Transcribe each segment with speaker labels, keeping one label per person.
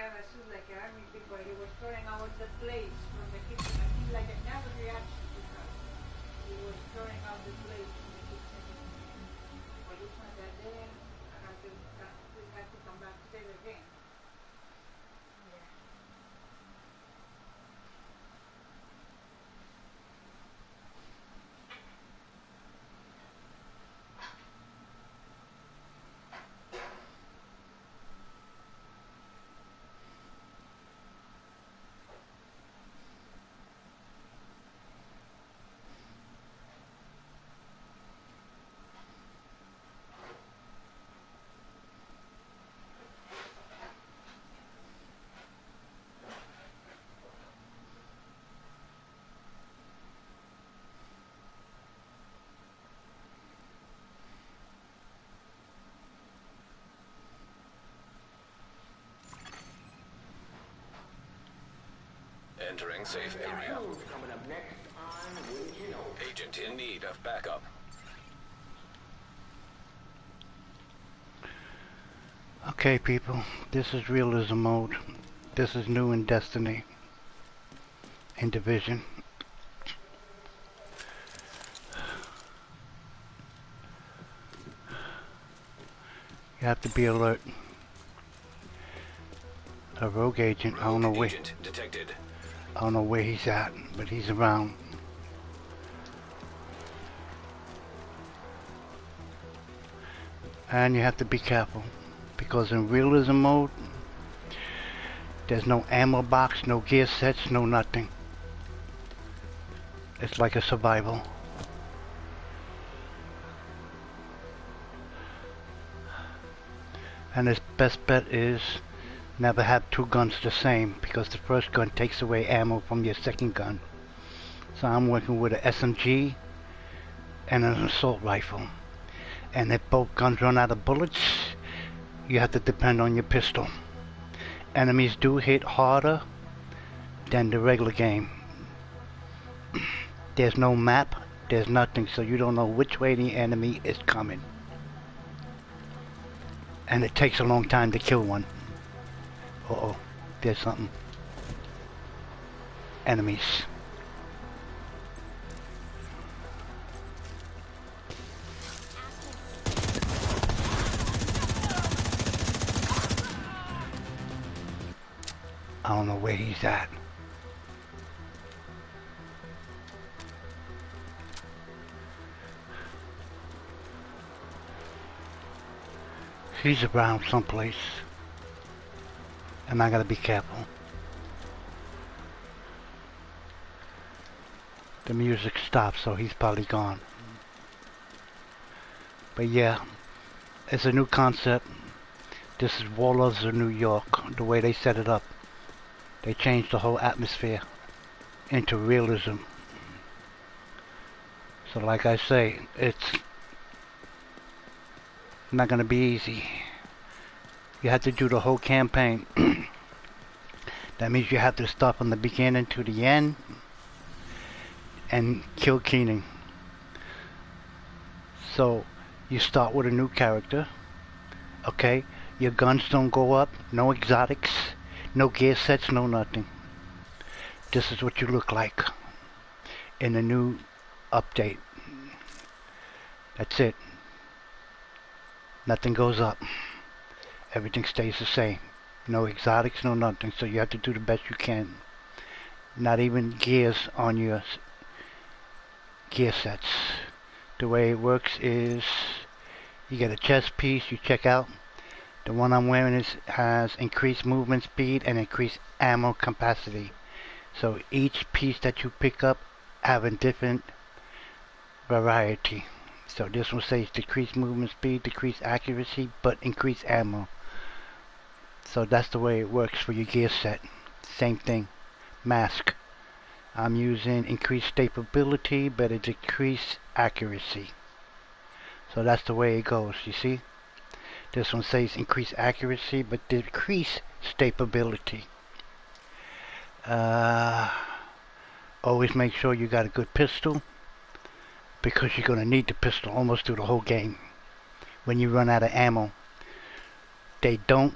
Speaker 1: have a suit like army people. He was throwing out the plates from the kitchen. I think like a nervous reaction to her. He was throwing out the plates from the kitchen. But this one that day, we had to come back to save again. Yeah.
Speaker 2: Entering safe area. Agent in need of backup.
Speaker 3: Okay, people, this is realism mode. This is new in Destiny, in Division. You have to be alert. A rogue agent, I don't know where.
Speaker 2: Agent detected.
Speaker 3: I don't know where he's at, but he's around. And you have to be careful, because in realism mode, there's no ammo box, no gear sets, no nothing. It's like a survival. And his best bet is never have two guns the same, because the first gun takes away ammo from your second gun. So I'm working with an SMG and an assault rifle. And if both guns run out of bullets, you have to depend on your pistol. Enemies do hit harder than the regular game. There's no map, there's nothing, so you don't know which way the enemy is coming. And it takes a long time to kill one. Uh-oh, there's something. Enemies. I don't know where he's at. He's around someplace. And I gotta be careful. The music stopped, so he's probably gone. But yeah, it's a new concept. This is Warlords of New York, the way they set it up. They changed the whole atmosphere into realism. So like I say, it's not gonna be easy. You have to do the whole campaign. That means you have to start from the beginning to the end and kill Keenan. So you start with a new character. Okay, your guns don't go up, no exotics, no gear sets, no nothing. This is what you look like in the new update. That's it. Nothing goes up. Everything stays the same. No exotics, no nothing. So you have to do the best you can. Not even gears on your gear sets. The way it works is you get a chest piece, you check out. The one I'm wearing has increased movement speed and increased ammo capacity. So each piece that you pick up have a different variety. So this one says decreased movement speed, decreased accuracy, but increased ammo. So that's the way it works for your gear set. Same thing. Mask. I'm using increased stability, but a decreased accuracy. So that's the way it goes, you see? This one says increased accuracy, but decreased stability. Always make sure you got a good pistol, because you're going to need the pistol almost through the whole game. When you run out of ammo, they don't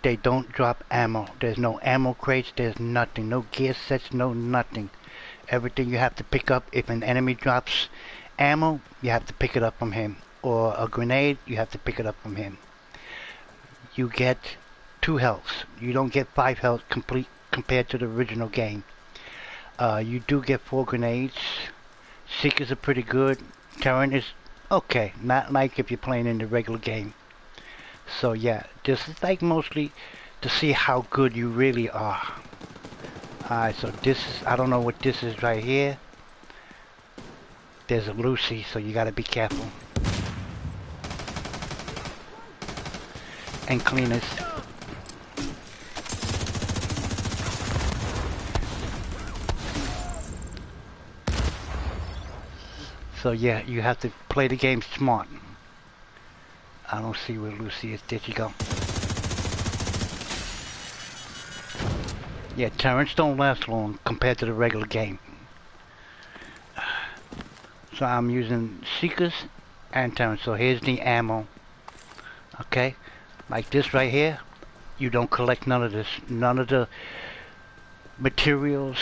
Speaker 3: they don't drop ammo. There's no ammo crates, there's nothing. No gear sets, no nothing. Everything you have to pick up, if an enemy drops ammo, you have to pick it up from him. Or a grenade, you have to pick it up from him. You get 2 healths. You don't get 5 health complete compared to the original game. You do get 4 grenades. Seekers are pretty good. Terran is okay, not like if you're playing in the regular game. So yeah, this is like mostly to see how good you really are. Alright, so this is, I don't know what this is right here. There's a Lucy, so you gotta be careful. And cleaners. So yeah, you have to play the game smart. I don't see where Lucy is. There she go. Yeah, Terrans don't last long compared to the regular game. So I'm using Seekers and Terrans. So here's the ammo. Okay? Like this right here. You don't collect none of this. None of the materials.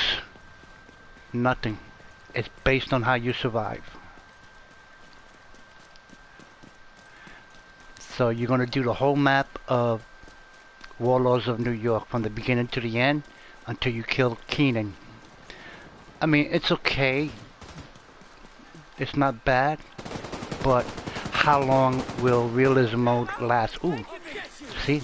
Speaker 3: Nothing. It's based on how you survive. So you're going to do the whole map of Warlords of New York from the beginning to the end until you kill Keenan. I mean, it's okay. It's not bad. But how long will realism mode last? Ooh, see?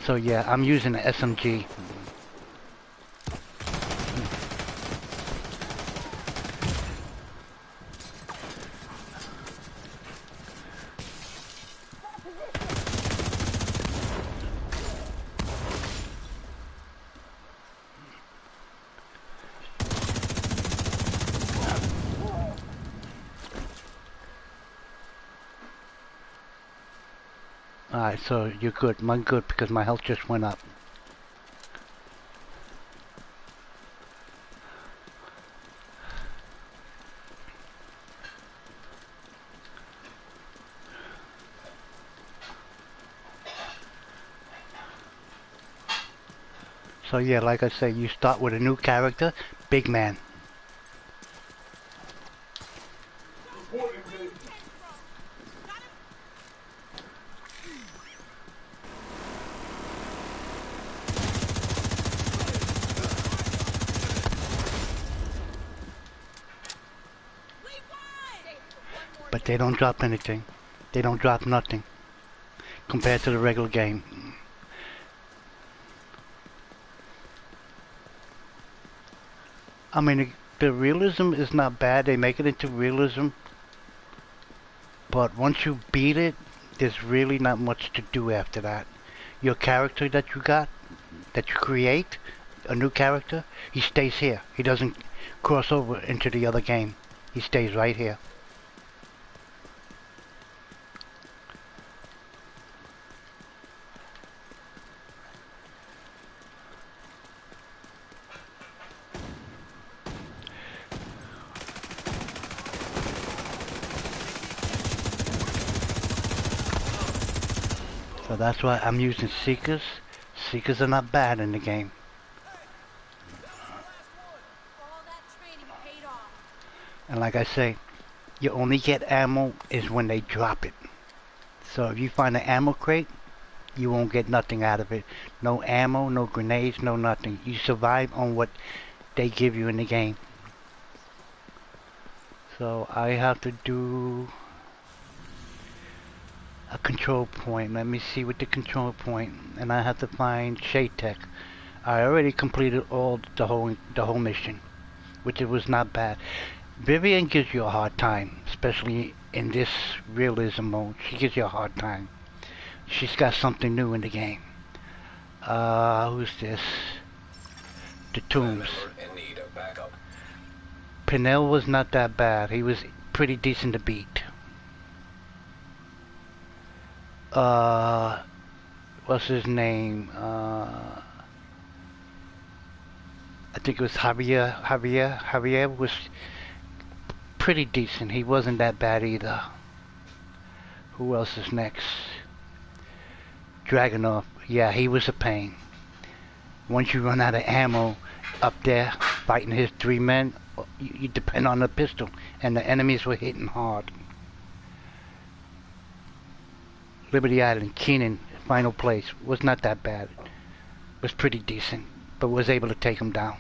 Speaker 3: So yeah, I'm using the SMG. Alright, so you're good. I'm good because my health just went up. So yeah, like I say, you start with a new character, big man. But they don't drop anything. They don't drop nothing compared to the regular game. I mean, the realism is not bad. They make it into realism. But once you beat it, there's really not much to do after that. Your character that you got, that you create, a new character, he stays here. He doesn't cross over into the other game. He stays right here. So that's why I'm using Seekers. Seekers are not bad in the game. And like I say, you only get ammo is when they drop it. So if you find an ammo crate, you won't get nothing out of it. No ammo, no grenades, no nothing. You survive on what they give you in the game. So I have to do a control point. Let me see what the control point, and I have to find Shade Tech. I already completed all the whole mission, which it was not bad. Vivian gives you a hard time, especially in this realism mode. She gives you a hard time. She's got something new in the game. Who's this? The Tombs. Pinnell was not that bad. He was pretty decent to beat. What's his name? I think it was Javier. Javier was pretty decent. He wasn't that bad either. Who else is next? Dragunov. Yeah, he was a pain. Once you run out of ammo up there fighting his 3 men, you depend on the pistol, and the enemies were hitting hard. Liberty Island, Keenan, final place, was not that bad. Was pretty decent, but was able to take him down.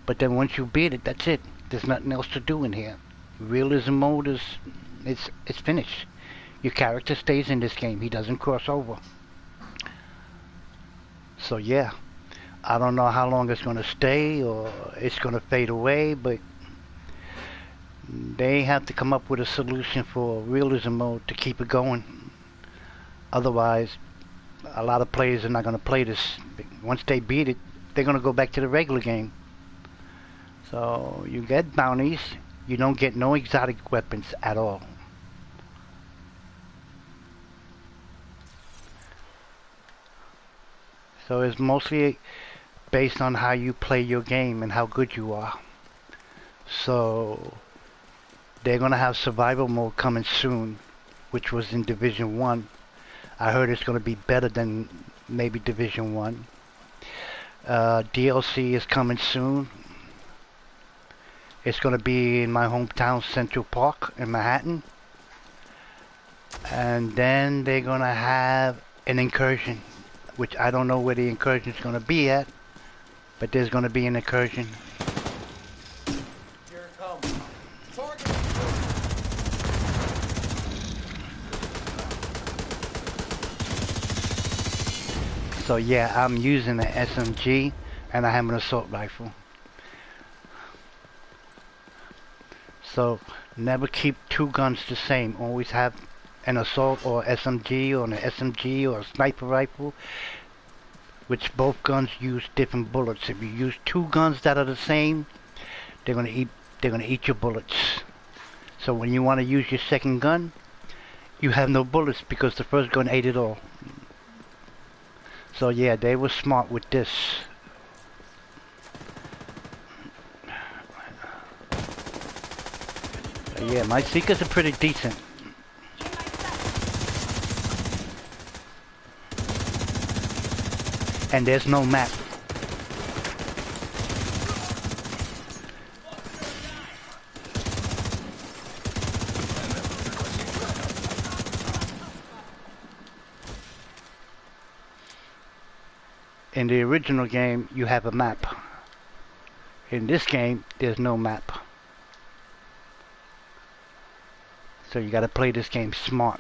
Speaker 3: But then once you beat it, that's it. There's nothing else to do in here. Realism mode is, it's finished. Your character stays in this game. He doesn't cross over. So yeah, I don't know how long it's going to stay or it's going to fade away, but they have to come up with a solution for realism mode to keep it going. Otherwise, a lot of players are not going to play this. Once they beat it, they're going to go back to the regular game. So you get bounties, you don't get no exotic weapons at all. So it's mostly based on how you play your game and how good you are. So they're going to have survival mode coming soon, which was in Division 1. I heard it's going to be better than maybe Division 1. DLC is coming soon. It's going to be in my hometown, Central Park in Manhattan. And then they're going to have an incursion, which I don't know where the incursion is going to be at, but there's going to be an incursion.
Speaker 4: Here it comes. Target.
Speaker 3: So yeah, I'm using an SMG and I have an assault rifle. So never keep 2 guns the same. Always have an assault or SMG or an SMG or a sniper rifle, which both guns use different bullets. If you use 2 guns that are the same, they're gonna eat your bullets. So when you want to use your second gun, you have no bullets because the first gun ate it all. So yeah, they were smart with this. Yeah, my Seekers are pretty decent. And there's no map. In the original game, you have a map. In this game, there's no map. So you gotta play this game smart.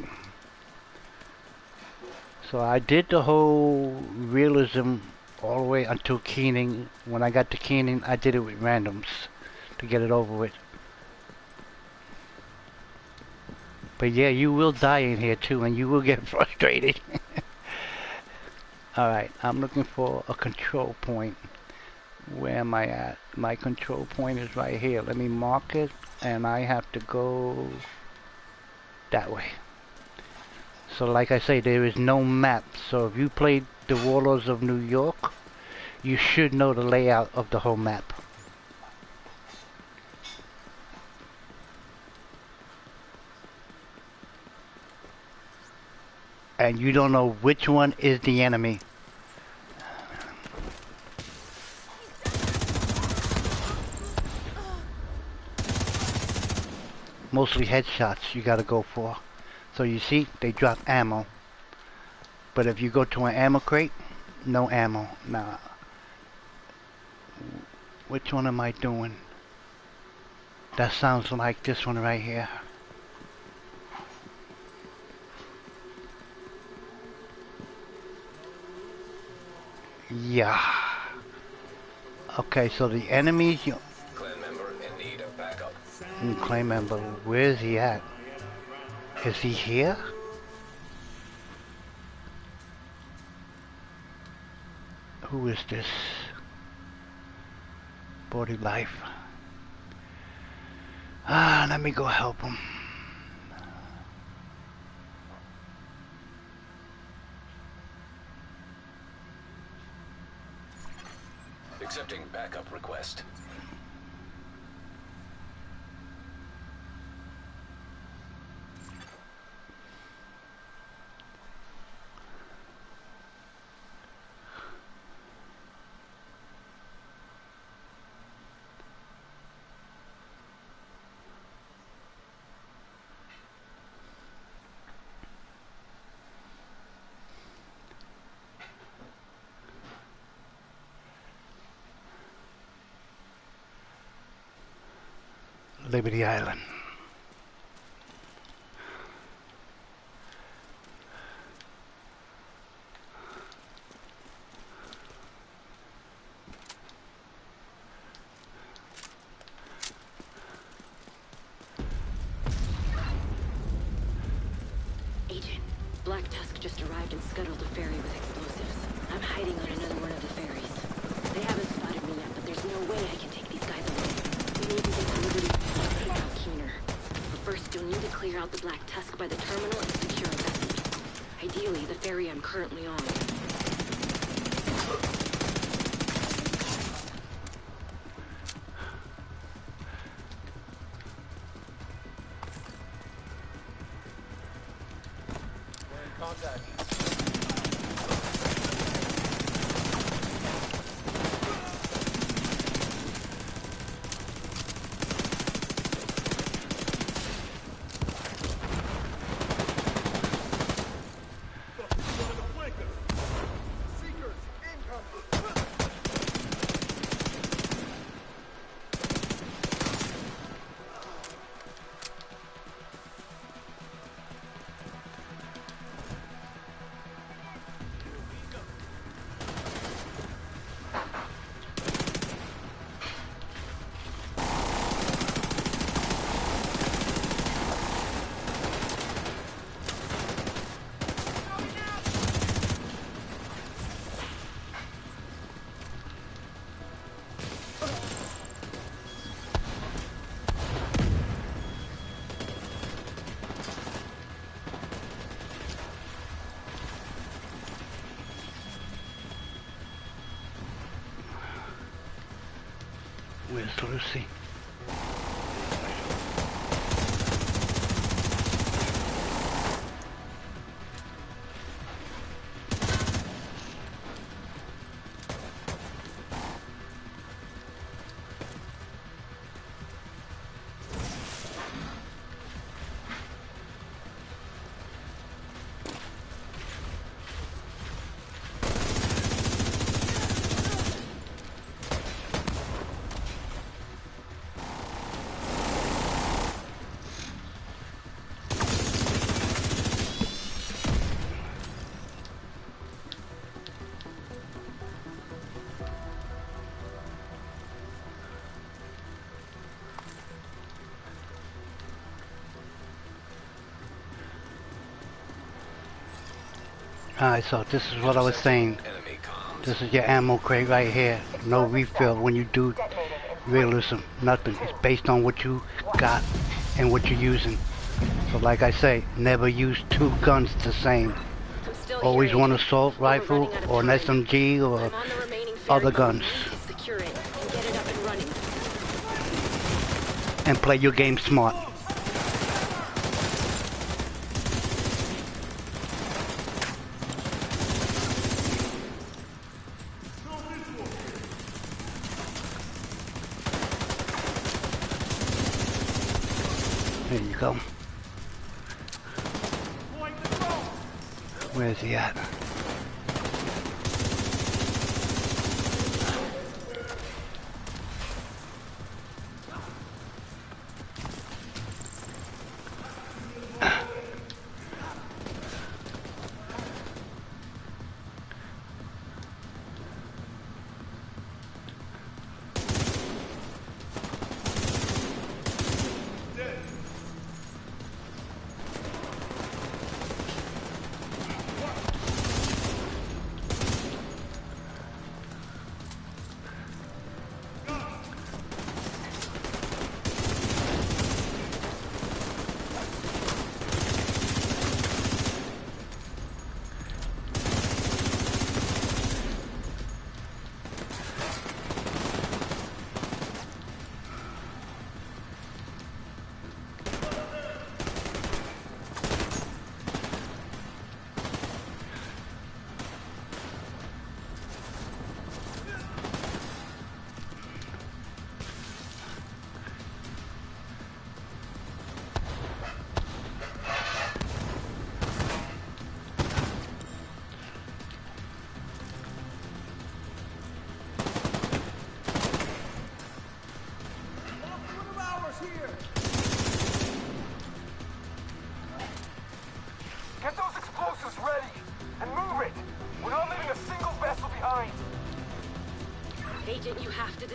Speaker 3: So I did the whole realism all the way until Keening. When I got to Keening, I did it with randoms to get it over with. But yeah, you will die in here too, and you will get frustrated. Alright, I'm looking for a control point. Where am I at? My control point is right here. Let me mark it, and I have to go that way. So like I say, there is no map. So if you played the Warlords of New York, you should know the layout of the whole map. And you don't know which one is the enemy. Mostly headshots you gotta go for. So you see, they drop ammo. But if you go to an ammo crate, no ammo. Now, which one am I doing? That sounds like this one right here. Yeah. Okay, so the enemies...
Speaker 2: Clan member in need of backup.
Speaker 3: Clan member, where is he at? Is he here? Who is this? Body life. Ah, let me go help him.
Speaker 2: Accepting backup request.
Speaker 3: Liberty Island.
Speaker 5: Agent, Black Tusk just arrived and scuttled a ferry with explosives. I'm hiding on another one of the ferries. They haven't spotted me yet, but there's no way I can take these guys away. We need to get to Liberty without Keener. But first, you'll need to clear out the Black Tusk by the terminal and secure a vessel. Ideally, the ferry I'm currently on.
Speaker 4: We're in contact. Seekers incoming.
Speaker 3: Where's Lucy? Alright, so this is what I was saying.
Speaker 2: Enemy comms.
Speaker 3: This is your ammo crate right here. No refill when you do realism. Nothing. It's based on what you got and what you're using. So like I say, never use two guns the same.
Speaker 5: I'm still
Speaker 3: Always
Speaker 5: here,
Speaker 3: one
Speaker 5: Agent.
Speaker 3: assault
Speaker 5: But we're
Speaker 3: rifle
Speaker 5: running out of
Speaker 3: or an
Speaker 5: time.
Speaker 3: SMG or
Speaker 5: I'm on the remaining ferry.
Speaker 3: other guns.
Speaker 5: We need to secure it and get it up and running.
Speaker 3: and play your game smart. There you go. Where's he at?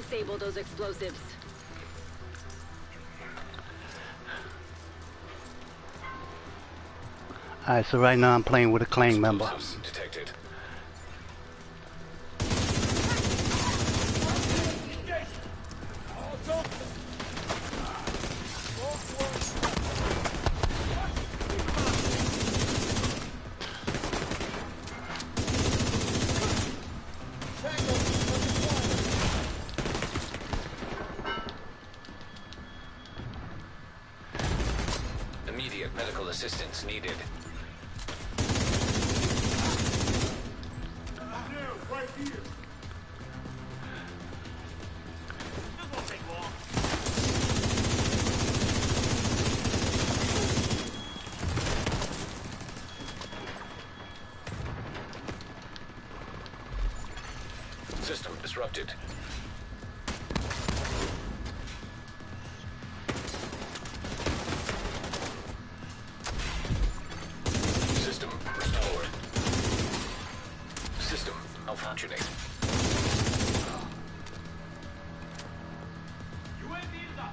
Speaker 5: disable those explosives.
Speaker 3: Alright, so right now I'm playing with a clan member.
Speaker 2: Explosives detected. Immediate medical assistance needed.
Speaker 4: Right here. This won't take long.
Speaker 2: System disrupted. System restored. System malfunctioning.
Speaker 4: UAV is up.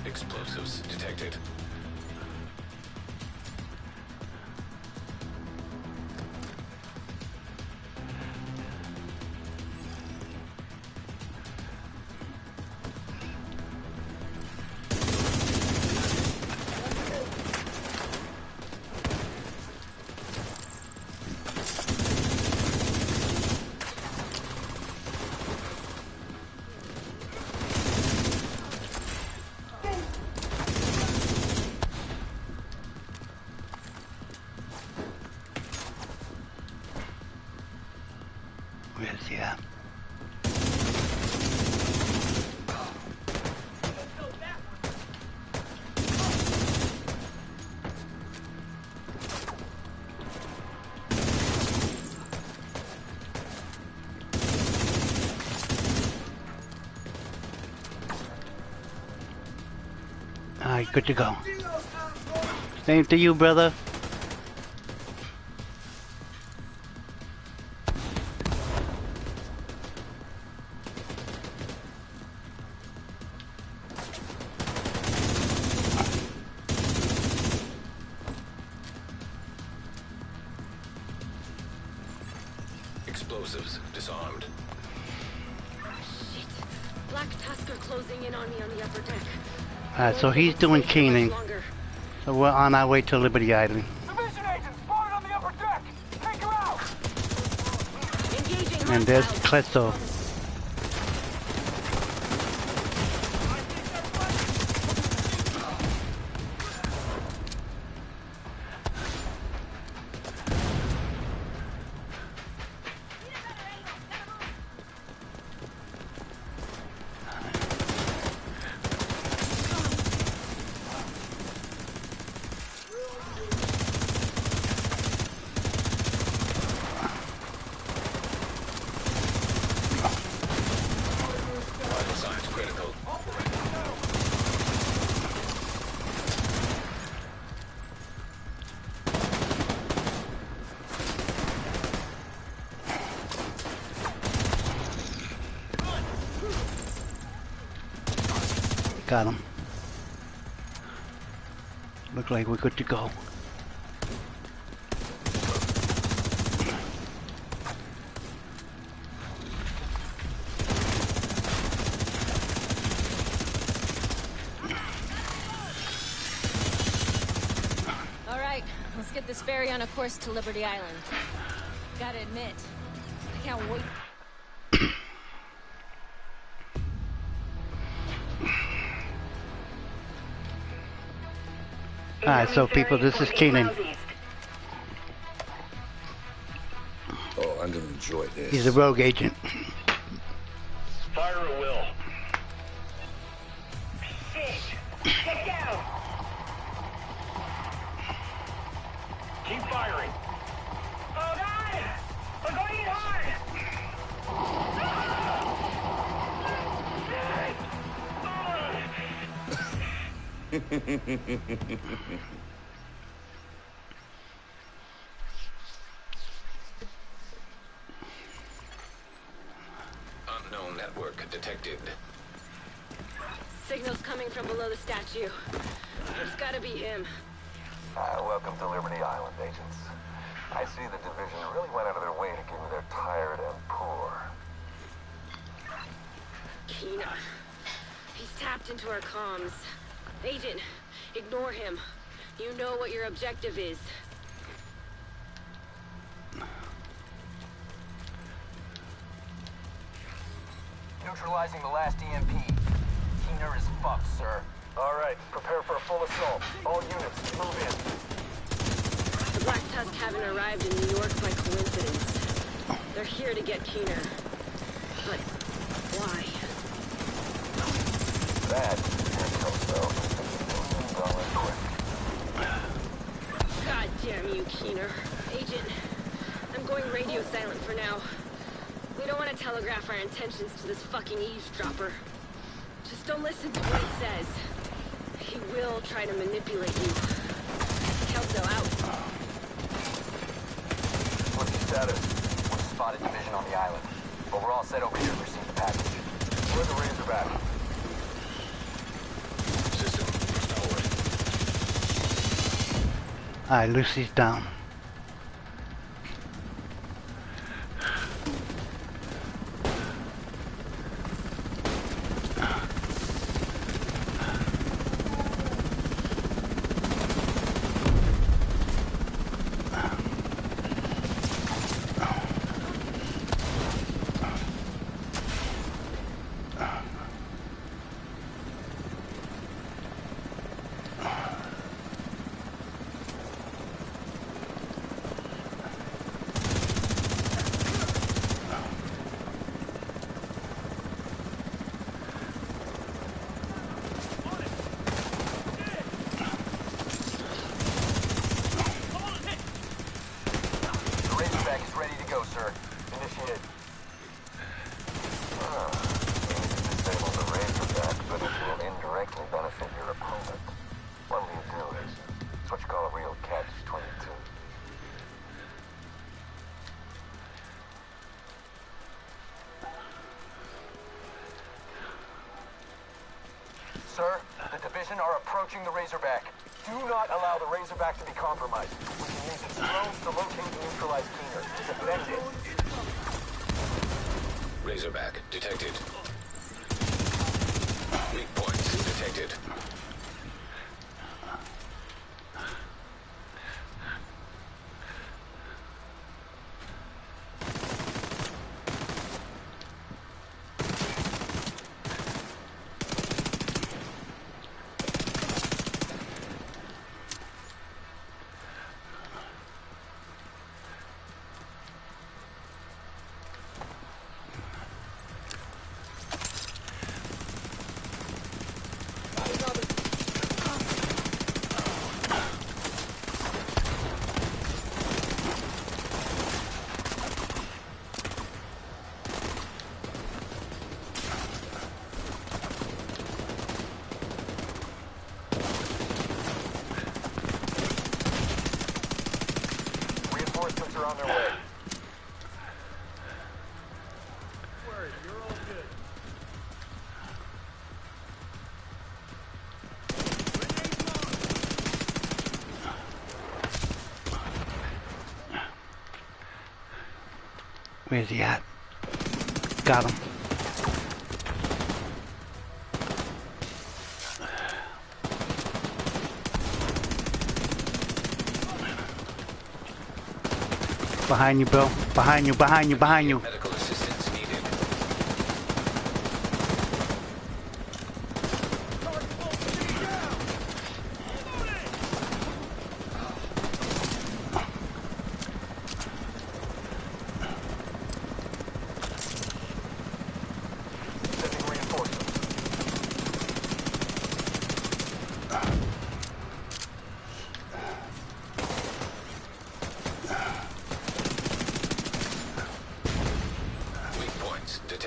Speaker 2: Explosives detected.
Speaker 3: Where's he at? Alright, good to go. Same to you, brother.
Speaker 2: Explosives disarmed.
Speaker 5: Shit. Black Tusk are closing in on me on the upper deck.
Speaker 3: Alright, so he's doing keening. So we're on our way to Liberty Island.
Speaker 4: Division agent spotted on the upper deck. Take her out.
Speaker 5: Engaging
Speaker 3: And there's
Speaker 5: hostiles.
Speaker 3: Klesto.
Speaker 2: Vital signs critical.
Speaker 3: Got him. Look like we're good to go.
Speaker 5: All right, let's get this ferry on a course to Liberty Island. Gotta admit, I can't wait.
Speaker 3: Alright, so people, this is Keenan.
Speaker 6: Oh, I'm gonna enjoy this.
Speaker 3: He's a rogue agent.
Speaker 4: Fire at will.
Speaker 7: Shit! Get down!
Speaker 4: Keep firing.
Speaker 7: Oh God! We're going in hard!
Speaker 2: Unknown network detected.
Speaker 5: Signals coming from below the statue. It's gotta be him.
Speaker 8: Welcome to Liberty Island, agents. I see the division really went out of their way to give me their tired and poor.
Speaker 5: Kina. He's tapped into our comms. Agent, ignore him. You know what your objective is.
Speaker 8: Neutralizing the last EMP. Keener is fucked, sir. All right, prepare for a full assault. All units, move in.
Speaker 5: The Black Tusk haven't arrived in New York by coincidence. They're here to get Keener. But why?
Speaker 8: That, here comes though, $1 million quick.
Speaker 5: God damn you, Keener. Agent, I'm going radio silent for now. We don't want to telegraph our intentions to this fucking eavesdropper. Just don't listen to what he says. He will try to manipulate you. Kelso out.
Speaker 8: What's your status? We spotted division on the island. But we're all set over here to receive the package. Where's the Razorback?
Speaker 2: System restored.
Speaker 3: Alright, Lucy's down.
Speaker 8: The Razorback is ready to go, sir. Initiate. You need to disable the Razorback, but it will indirectly benefit your opponent. What do you do is, it's what you call a real catch-22. Sir, the division are approaching the Razorback. Do not allow the Razorback to be compromised. We can use its drones to locate and neutralize Keener. Defend it.
Speaker 2: Razorback detected. Weak points detected.
Speaker 8: Reinforcements are on their way.
Speaker 4: Word, you're all good.
Speaker 3: Where's he at? Got him. Behind you, Bill. Behind you, behind you, behind you.
Speaker 2: Medical assistance needed.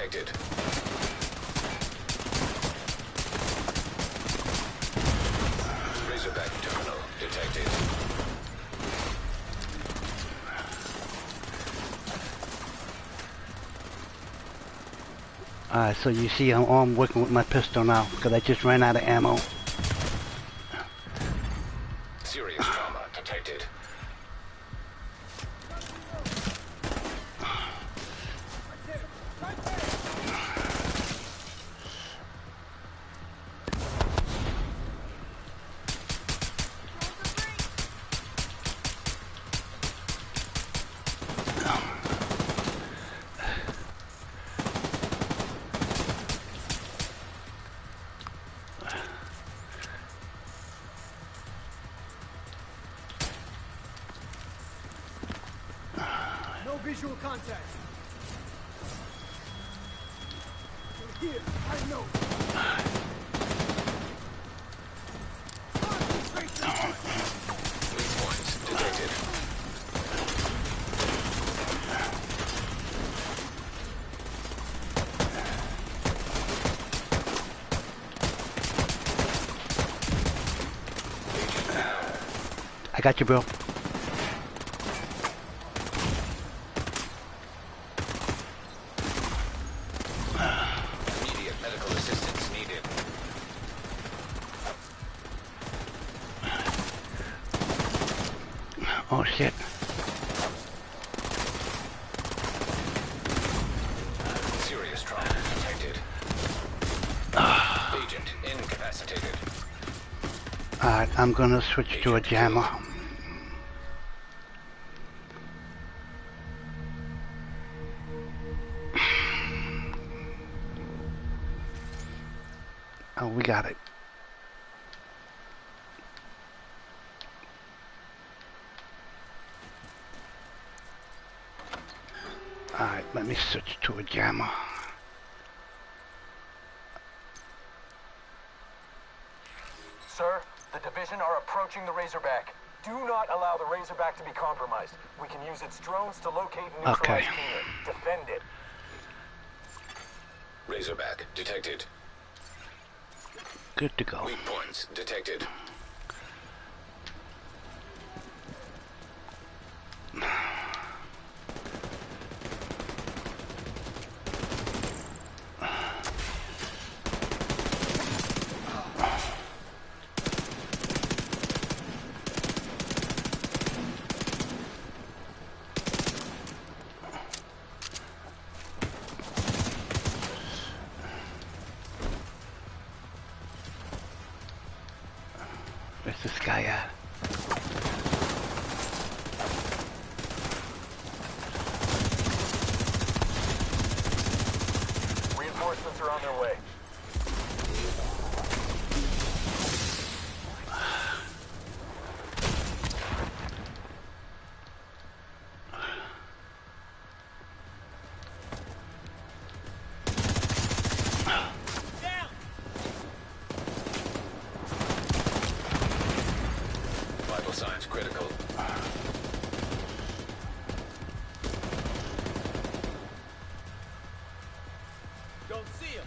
Speaker 2: detected. Razorback terminal detected.
Speaker 3: Alright, so you see I'm working with my pistol now because I just ran out of ammo.
Speaker 2: Serious trauma detected.
Speaker 4: No visual contact. Here, I know.
Speaker 2: Weak points detected.
Speaker 3: I got you, bro.
Speaker 2: Immediate medical assistance needed.
Speaker 3: Oh shit.
Speaker 2: Serious trauma detected. Agent incapacitated.
Speaker 3: Alright, I'm gonna switch to a jammer. Oh, we got it. Alright, let me switch to a jammer.
Speaker 8: Sir, the division are approaching the Razorback. Do not allow the Razorback to be compromised. We can use its drones to locate and neutralize
Speaker 3: Okay.
Speaker 8: Keener. Defend it.
Speaker 2: Razorback detected.
Speaker 3: Good to go.
Speaker 2: Weak points detected.
Speaker 3: Where's this guy at?
Speaker 8: Reinforcements are on their way.
Speaker 2: Vital signs critical.
Speaker 4: Don't see him.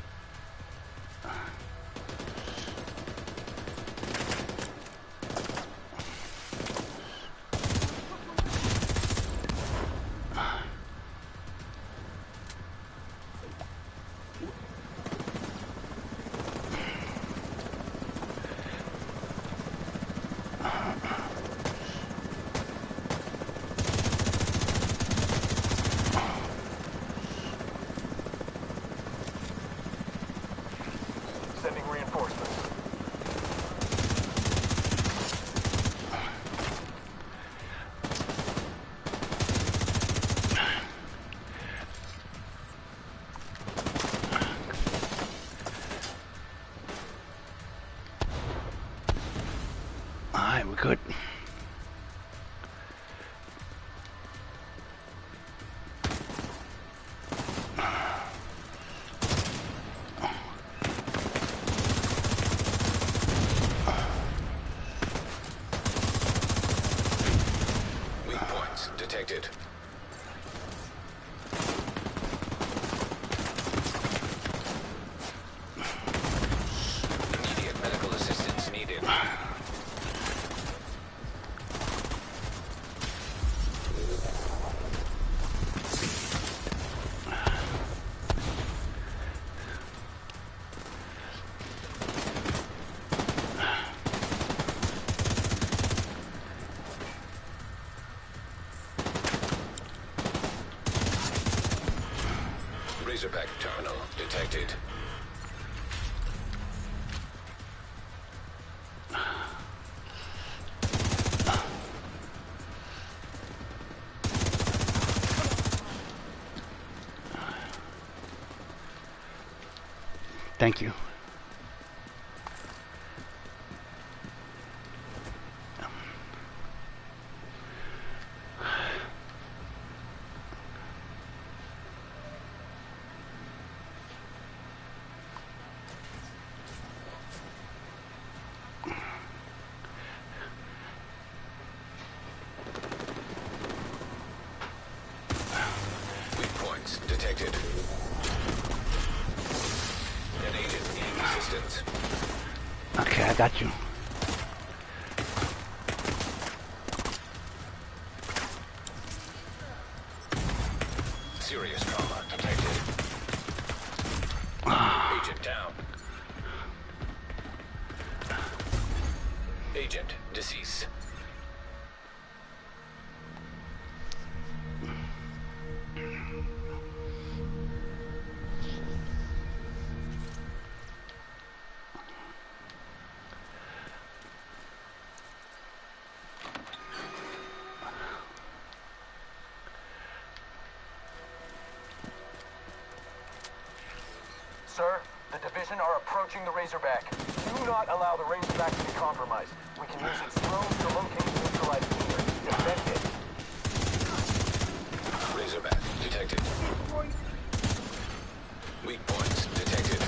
Speaker 4: Sending reinforcements.
Speaker 3: Alright, we're good.
Speaker 2: Weak points detected. Razorback terminal detected.
Speaker 3: Thank you.
Speaker 2: Weak points detected. An agent needing assistance.
Speaker 3: Okay, I got you.
Speaker 2: Serious trauma detected. Agent down. Agent deceased.
Speaker 8: Sir, the division are approaching the Razorback. Do not allow the Razorback to be compromised. We can use its drones to locate and neutralize leaders. Defend it.
Speaker 2: Razorback detected. Weak points detected.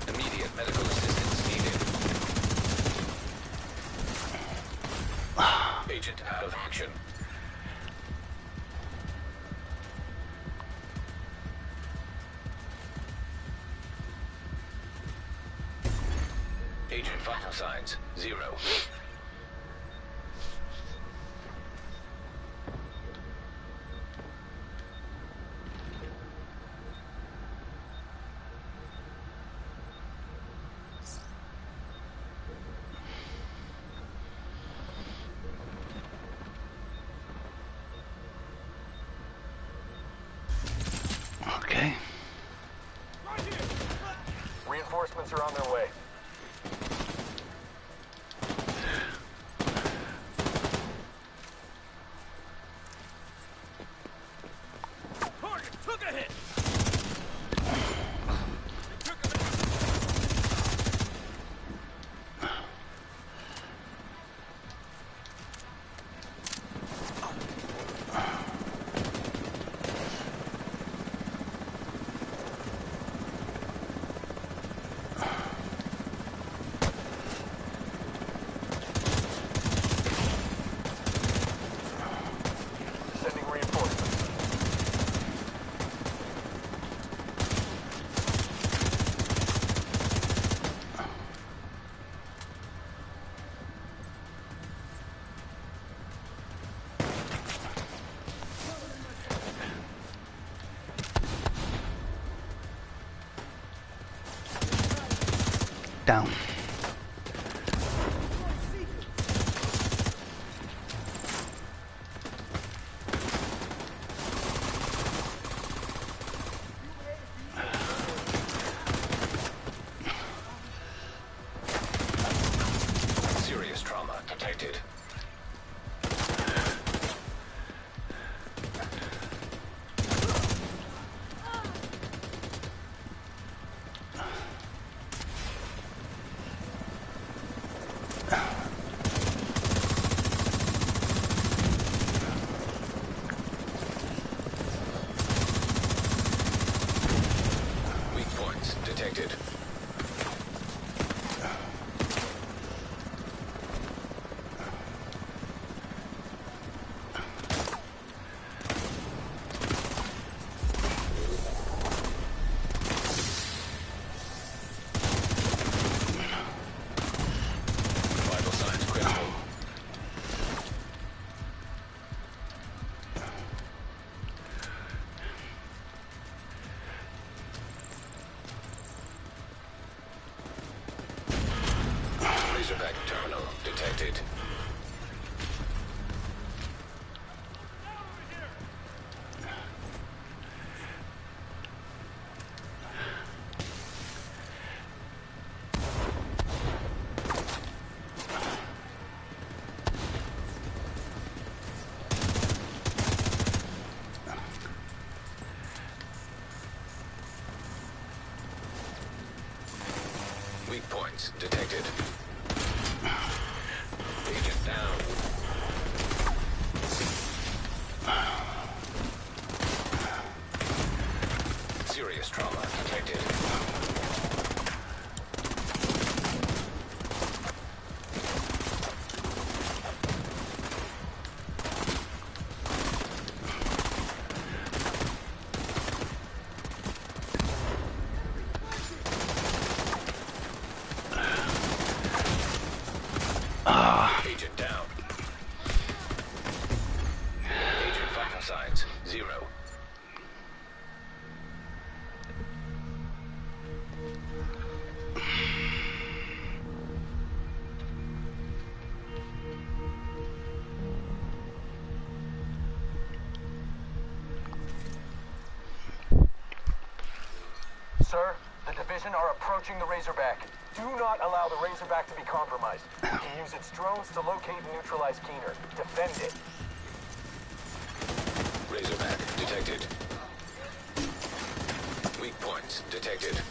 Speaker 2: Immediate medical assistance needed. Agent out of action. Agent vital signs 0.
Speaker 3: Okay.
Speaker 8: Reinforcements are on their way.
Speaker 4: Target took a hit.
Speaker 8: Sending reinforcements.
Speaker 3: Down.
Speaker 2: Serious trauma detected. detected. Weak points detected. Agent down. Serious trauma detected. Agent down. Agent vital signs 0.
Speaker 8: Sir, the division are approaching the Razorback. Do not allow the Razorback to be compromised. He used its drones to locate and neutralize Keener. Defend it.
Speaker 2: Razorback detected. Weak points detected.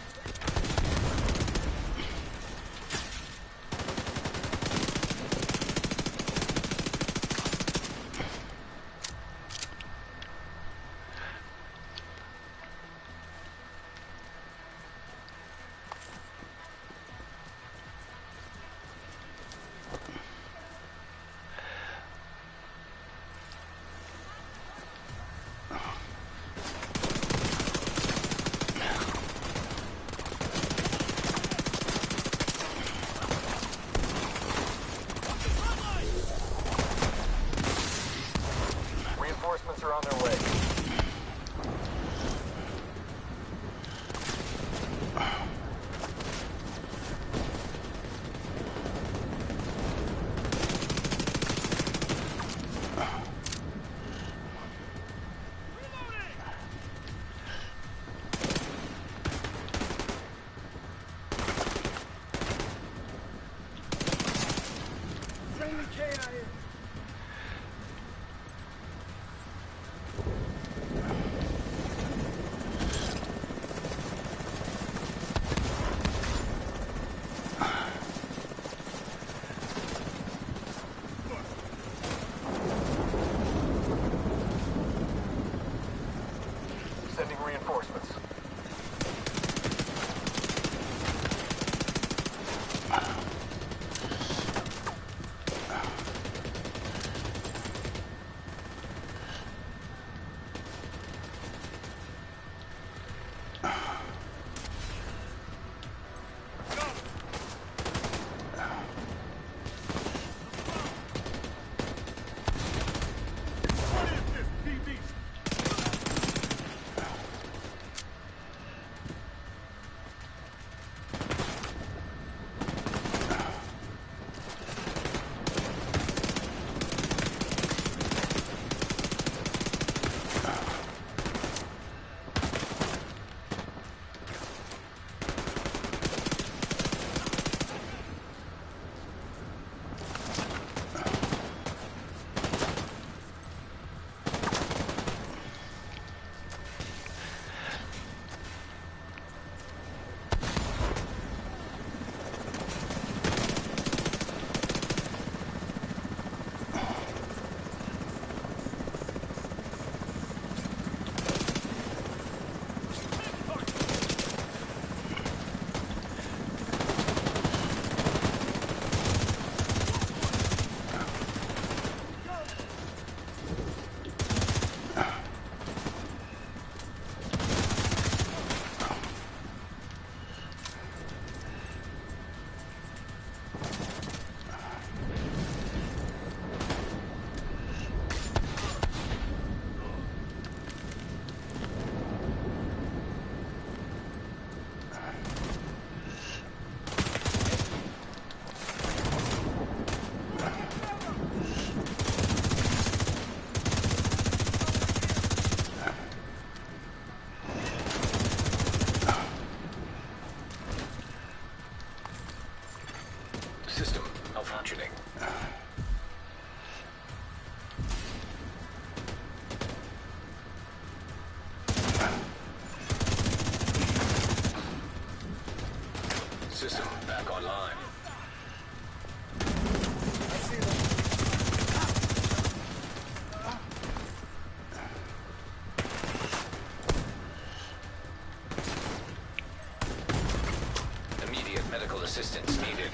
Speaker 2: Assistance needed.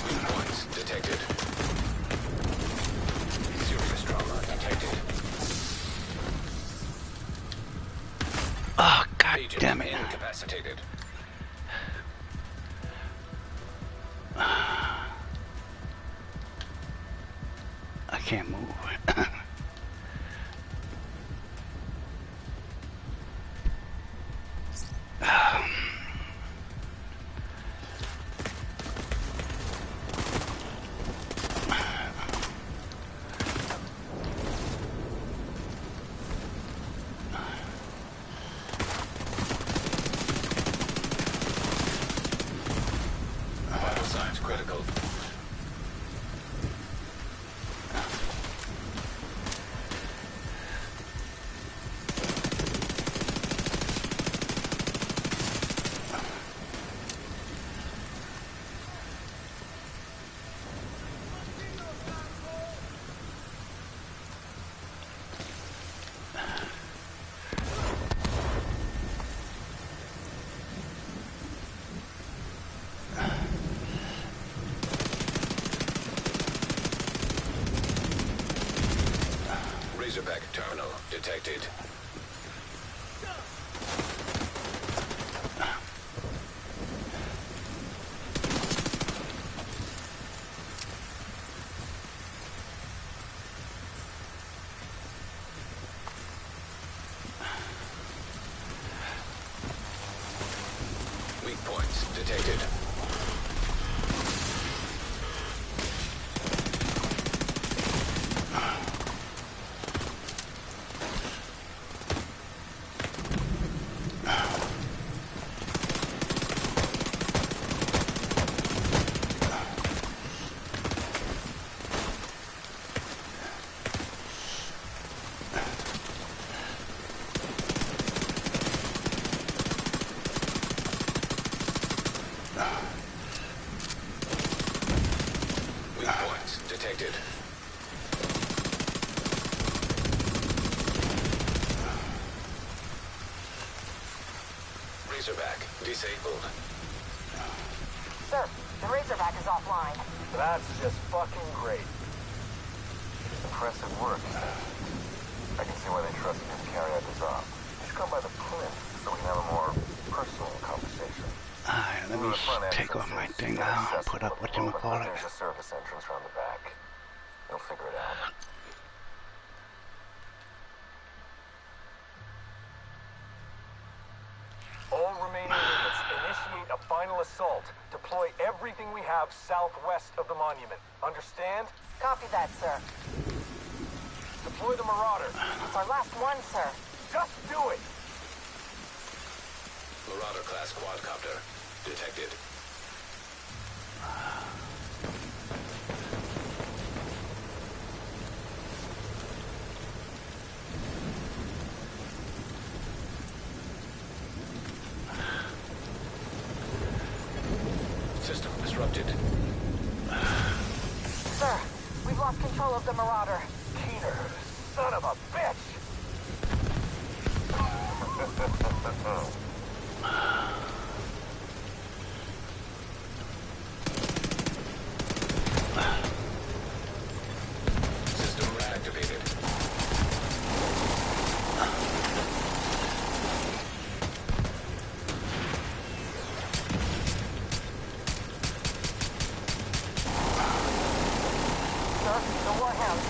Speaker 2: Weak points detected. Serious trauma detected.
Speaker 3: Oh, god
Speaker 2: Agent
Speaker 3: damn it.
Speaker 2: incapacitated.
Speaker 3: I can't move.
Speaker 2: Vital signs critical. Razorback terminal detected. Weak points detected. Weak points detected. Razorback disabled.
Speaker 9: Sir, the Razorback is offline.
Speaker 8: That's just fucking great. Impressive work. I can see why they trusted you to carry out the job. You should come by the plinth so we can have a more personal conversation.
Speaker 3: Alright, let me take off my thing now and put up whatchamacallit.
Speaker 8: There's a service entrance around the back. You'll figure it out. All remaining units, initiate a final assault. Deploy everything we have southwest of the monument. Understand?
Speaker 9: Copy that, sir.
Speaker 8: Deploy the Marauder.
Speaker 9: It's our last one, sir.
Speaker 8: Just do it!
Speaker 2: Marauder class quadcopter detected. System disrupted.
Speaker 9: Sir, we've lost control of the Marauder.
Speaker 8: Keener, son of a bitch!
Speaker 2: System reactivated.
Speaker 9: Sir, the Warhounds.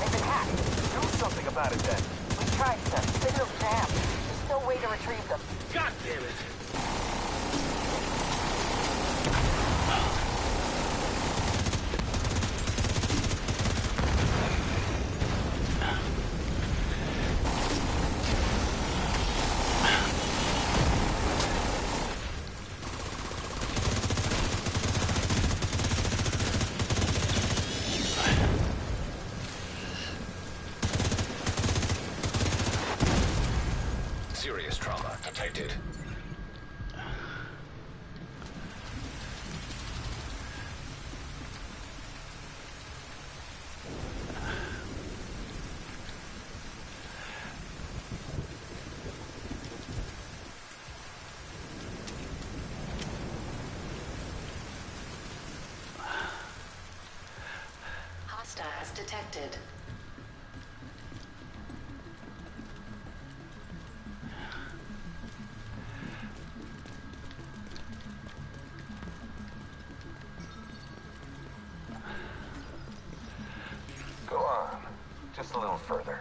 Speaker 9: They've been hacked.
Speaker 8: Do something about it then.
Speaker 9: We tried, sir. Signal's jammed. There's no way to retrieve them.
Speaker 4: God damn it!
Speaker 5: detected.
Speaker 8: Go on. Just a little further.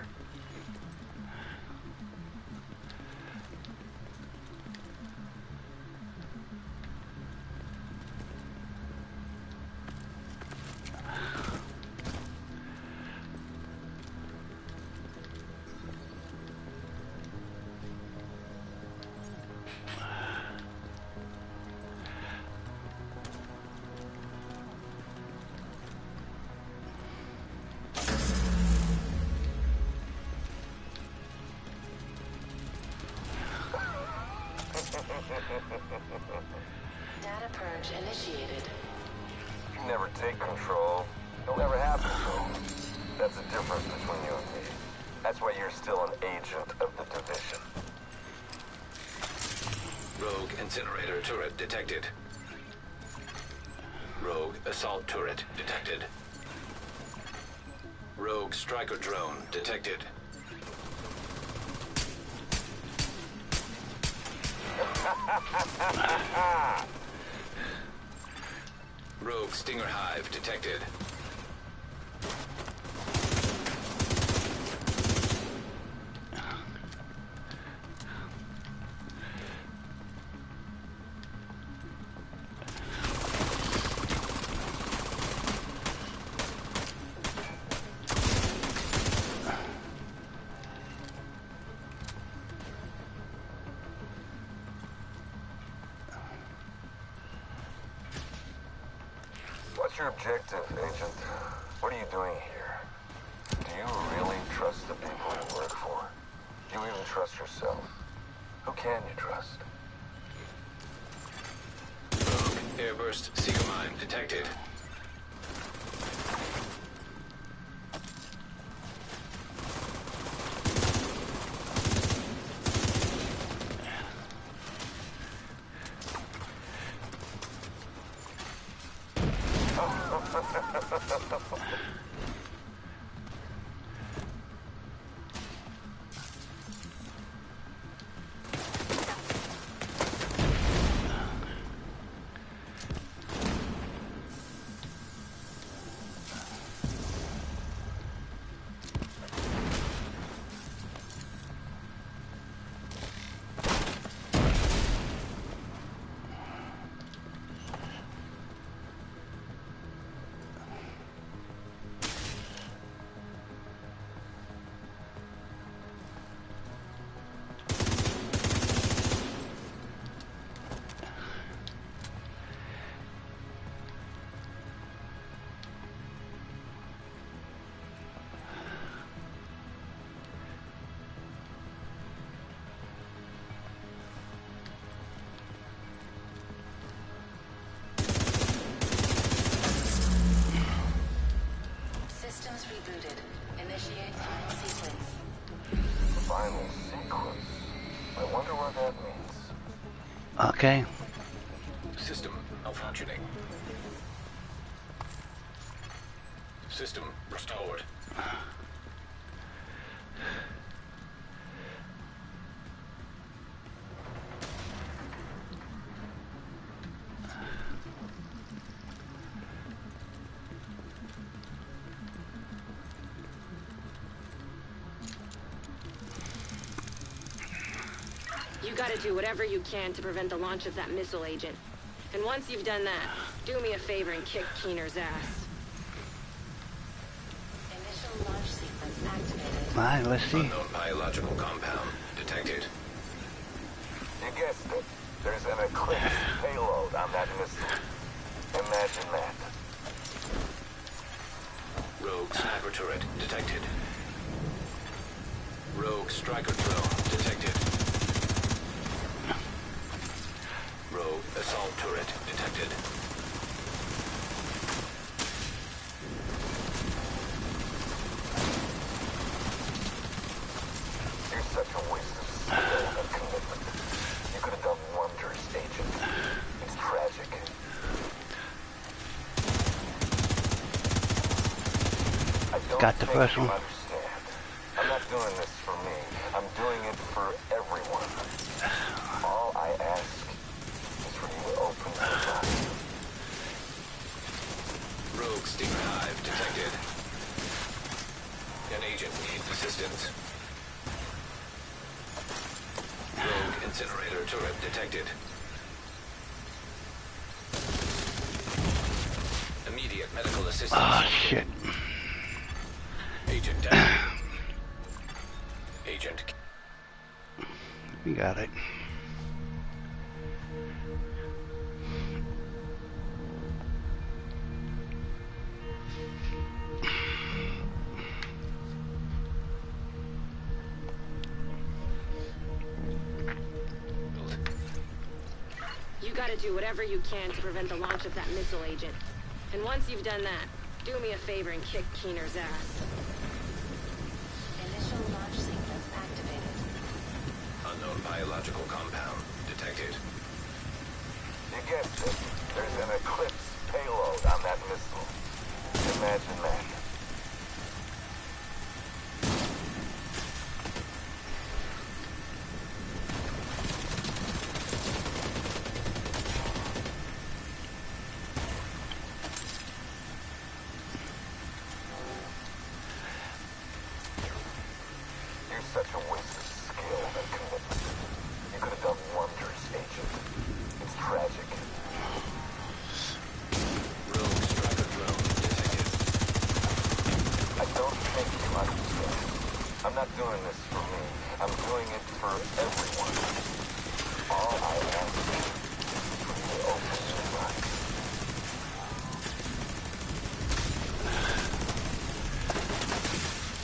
Speaker 5: Data purge initiated.
Speaker 8: You never take control. You'll never have control. That's the difference between you and me. That's why you're still an agent of the division.
Speaker 2: Rogue incinerator turret detected. Rogue assault turret detected. Rogue striker drone detected. Rogue Stinger Hive detected.
Speaker 8: What's your objective, Agent? What are you doing here? Do you really trust the people you work for? Do you even trust yourself? Who can you trust?
Speaker 2: Rogue airburst seeker mine detected.
Speaker 5: Systems rebooted. Initiate final sequence.
Speaker 8: Final sequence? I wonder what that means.
Speaker 3: Okay.
Speaker 2: System malfunctioning. System restored.
Speaker 5: You gotta do whatever you can to prevent the launch of that missile, Agent. And once you've done that, do me a favor and kick Keener's ass. Initial launch sequence activated.
Speaker 3: Alright, let's see.
Speaker 2: Unknown biological compound detected.
Speaker 8: You guessed it. There's an Eclipse payload on that missile. Imagine that.
Speaker 2: Rogue sniper turret detected. Rogue striker drone detected. Rogue assault turret detected.
Speaker 8: You're such a waste of skill and commitment. You could have done wonders, Agent. It's tragic. I don't
Speaker 3: got the first one.
Speaker 8: Understand. I'm not doing this for me. I'm doing it for everyone. All I ask is for you to open your eyes.
Speaker 2: Rogue Stinger Hive detected. An agent needs assistance. Rogue Incinerator turret detected. Immediate medical assistance.
Speaker 3: Ah, shit.
Speaker 2: Agent down. Agent.
Speaker 3: We got it.
Speaker 5: You gotta do whatever you can to prevent the launch of that missile, Agent. And once you've done that, do me a favor and kick Keener's ass.
Speaker 10: Initial launch sequence activated.
Speaker 2: Unknown biological compound detected.
Speaker 8: You get it. There's an Eclipse payload on that missile. Imagine that. You're such a waste of skill and commitment. You could have done wonders, Agent. It's tragic.
Speaker 2: Rogue striker drone detected.
Speaker 8: I don't think you understand. I'm not doing this for me. I'm doing it for everyone. All I ask is for you to open your eyes.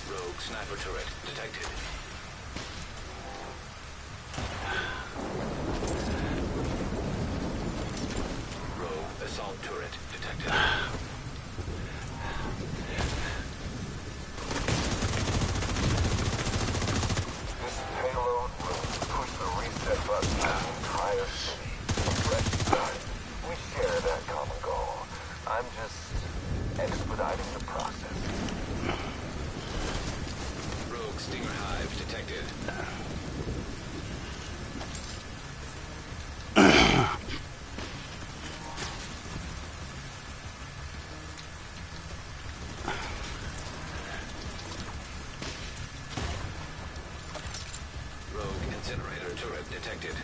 Speaker 2: Rogue sniper turret detected. Rogue assault turret detected.
Speaker 8: This payload will push the reset button on the entire city. A fresh start. We share that common goal. I'm just expediting the process.
Speaker 2: Rogue Stinger Hive detected. Rogue Incinerator turret detected.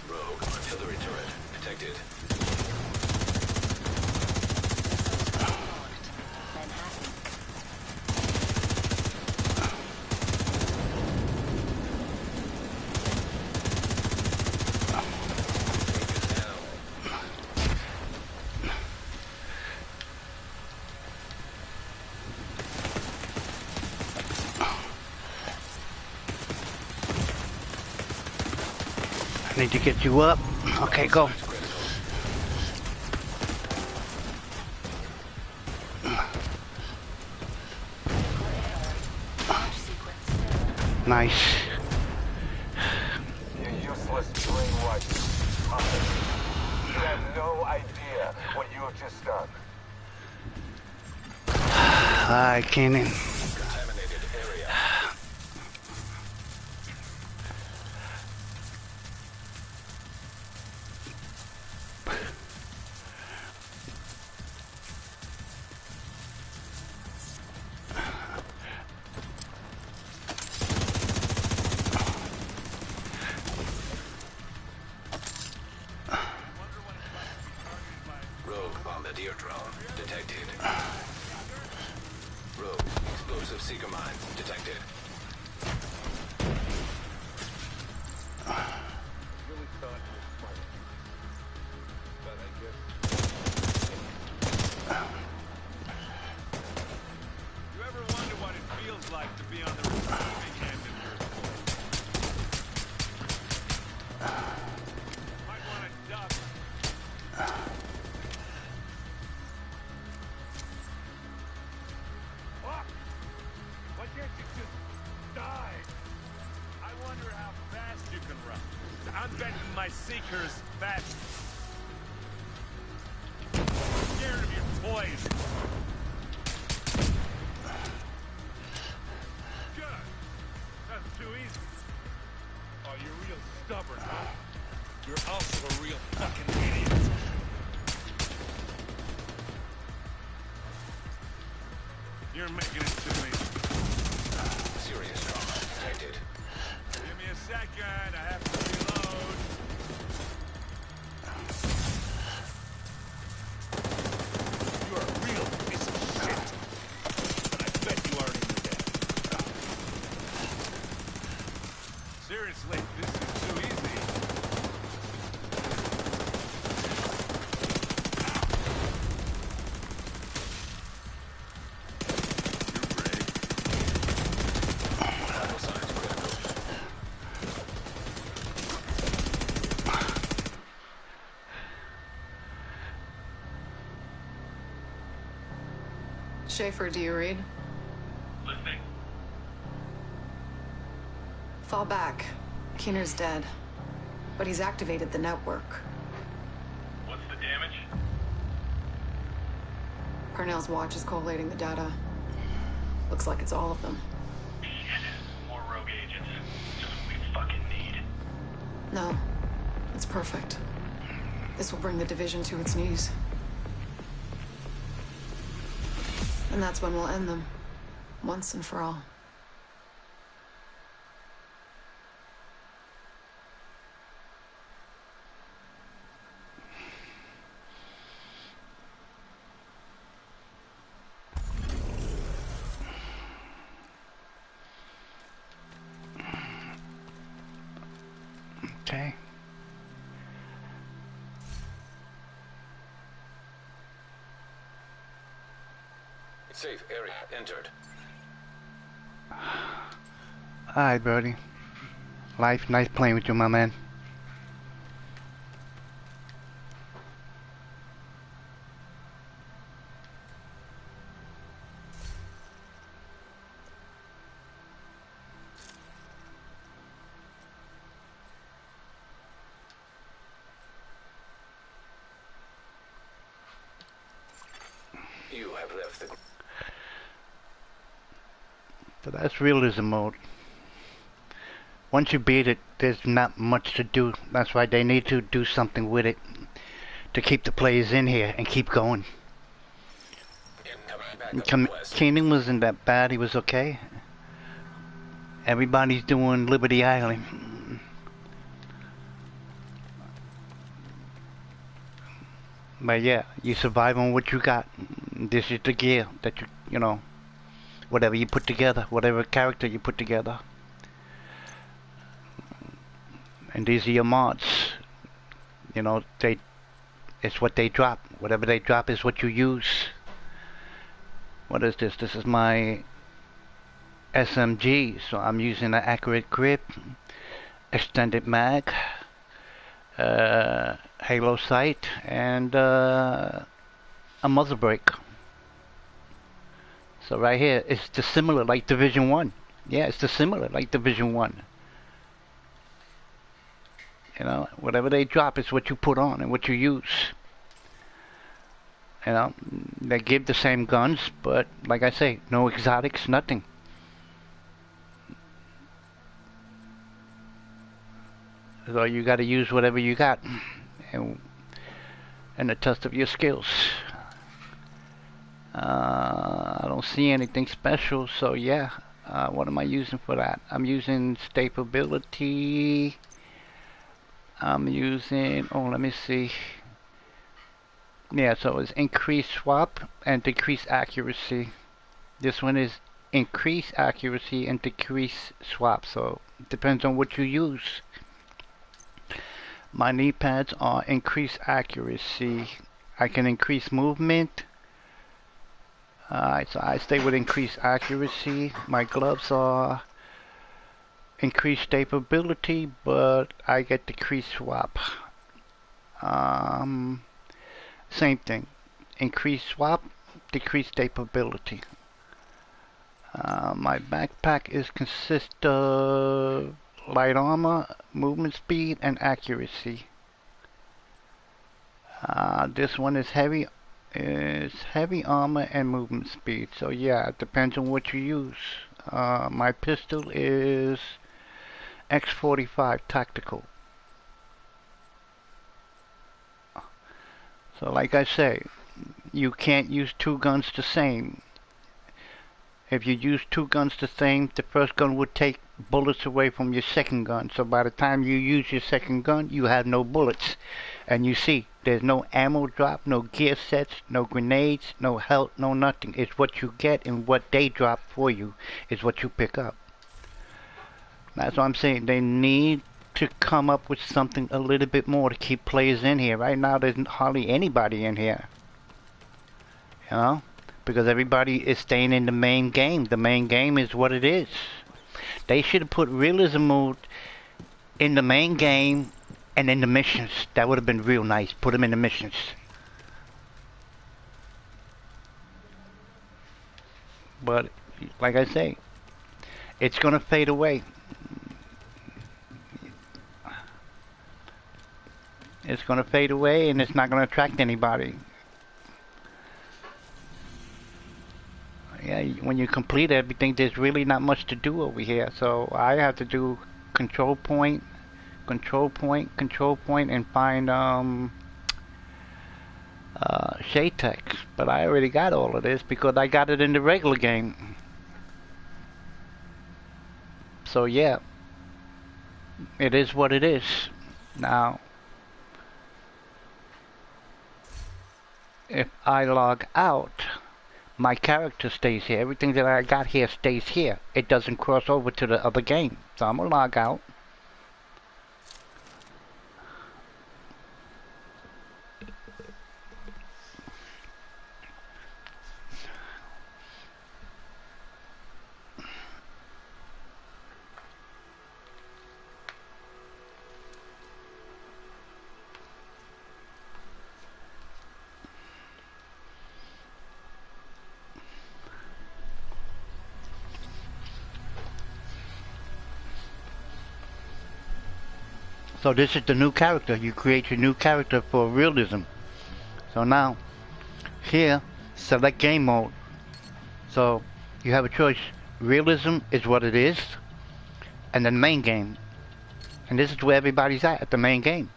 Speaker 2: Rogue artillery turret detected.
Speaker 10: Manhattan.
Speaker 3: I need to get you up. Okay, go.
Speaker 10: Launch sequence.
Speaker 3: Nice.
Speaker 8: You useless brainwashed puppet. You have no idea what you have just done.
Speaker 3: Alright, Kenan.
Speaker 2: Contaminated area. Rogue bombardier drone detected. Rogue explosive seeker mine detected.
Speaker 8: Really thought you were smart. But I guess...
Speaker 4: You ever wonder what it feels like to be on the receiving end of your bullets? Might want to duck. Fuck! Why can't you just betting my seekers that I'm scared of your toys. Good. That's too easy. Oh, you're real stubborn, huh? You're also a real fucking idiot. You're making it too easy.
Speaker 2: Serious trauma detected.
Speaker 4: Give me a second. I have to reload. You're a real piece of shit. But I bet you already knew that. Seriously, this is too easy.
Speaker 2: Vital signs critical.
Speaker 11: Schaefer, do you read?
Speaker 7: Listening.
Speaker 11: Fall back. Keener's dead. But he's activated the network.
Speaker 7: What's the damage?
Speaker 11: Parnell's watch is collating the data. Looks like it's all of them.
Speaker 7: Shit. More rogue agents. Just what we fucking need.
Speaker 11: No. It's perfect. This will bring the division to its knees. And that's when we'll end them. Once and for all.
Speaker 3: Okay.
Speaker 2: Safe area entered.
Speaker 3: Alright, Birdie. Life, nice playing with you, my man.
Speaker 2: You have left the...
Speaker 3: So that's realism mode. Once you beat it, there's not much to do. That's why they need to do something with it to keep the players in here and keep going. Keenan wasn't that bad. He was okay. Everybody's doing Liberty Island. But yeah, you survive on what you got. This is the gear that you know, whatever you put together, whatever character you put together. And these are your mods. You know, it's what they drop. Whatever they drop is what you use. What is this? This is my SMG, so I'm using an accurate grip, extended mag, halo sight, and a muzzle brake. So right here, it's dissimilar like Division 1. Yeah, it's dissimilar like Division 1. You know, whatever they drop is what you put on and what you use. You know, they give the same guns, but like I say, no exotics, nothing. So you got to use whatever you got, and the test of your skills. I don't see anything special, so yeah. What am I using for that? I'm using stability. I'm using, oh, let me see. Yeah, so it's increase swap and decrease accuracy. This one is increase accuracy and decrease swap, so it depends on what you use. My knee pads are increase accuracy. I can increase movement. Alright, so I stay with increased accuracy. My gloves are increased stability, but I get decreased swap. Same thing. Increased swap, decreased stability. My backpack is consist of light armor, movement speed, and accuracy. This one is heavy armor and movement speed. So yeah, it depends on what you use. My pistol is X45 tactical. So like I say, you can't use two guns the same. If you use two guns the same, the first gun would take bullets away from your second gun. So by the time you use your second gun, you have no bullets. And you see, there's no ammo drop, no gear sets, no grenades, no health, no nothing. It's what you get and what they drop for you is what you pick up. That's what I'm saying. They need to come up with something a little bit more to keep players in here. Right now, there's hardly anybody in here. You know? Because everybody is staying in the main game. The main game is what it is. They should have put realism mode in the main game and in the missions. That would have been real nice. Put them in the missions. But, like I say, it's going to fade away. It's going to fade away and it's not going to attract anybody. Yeah, when you complete everything, there's really not much to do over here. So I have to do control point, and find shade text. But I already got all of this because I got it in the regular game. So yeah, it is what it is. Now, if I log out, my character stays here. Everything that I got here stays here. It doesn't cross over to the other game. So I'm gonna log out. So this is the new character. You create your new character for realism. So now, here, select game mode. So you have a choice. Realism is what it is, and then main game. And this is where everybody's at the main game.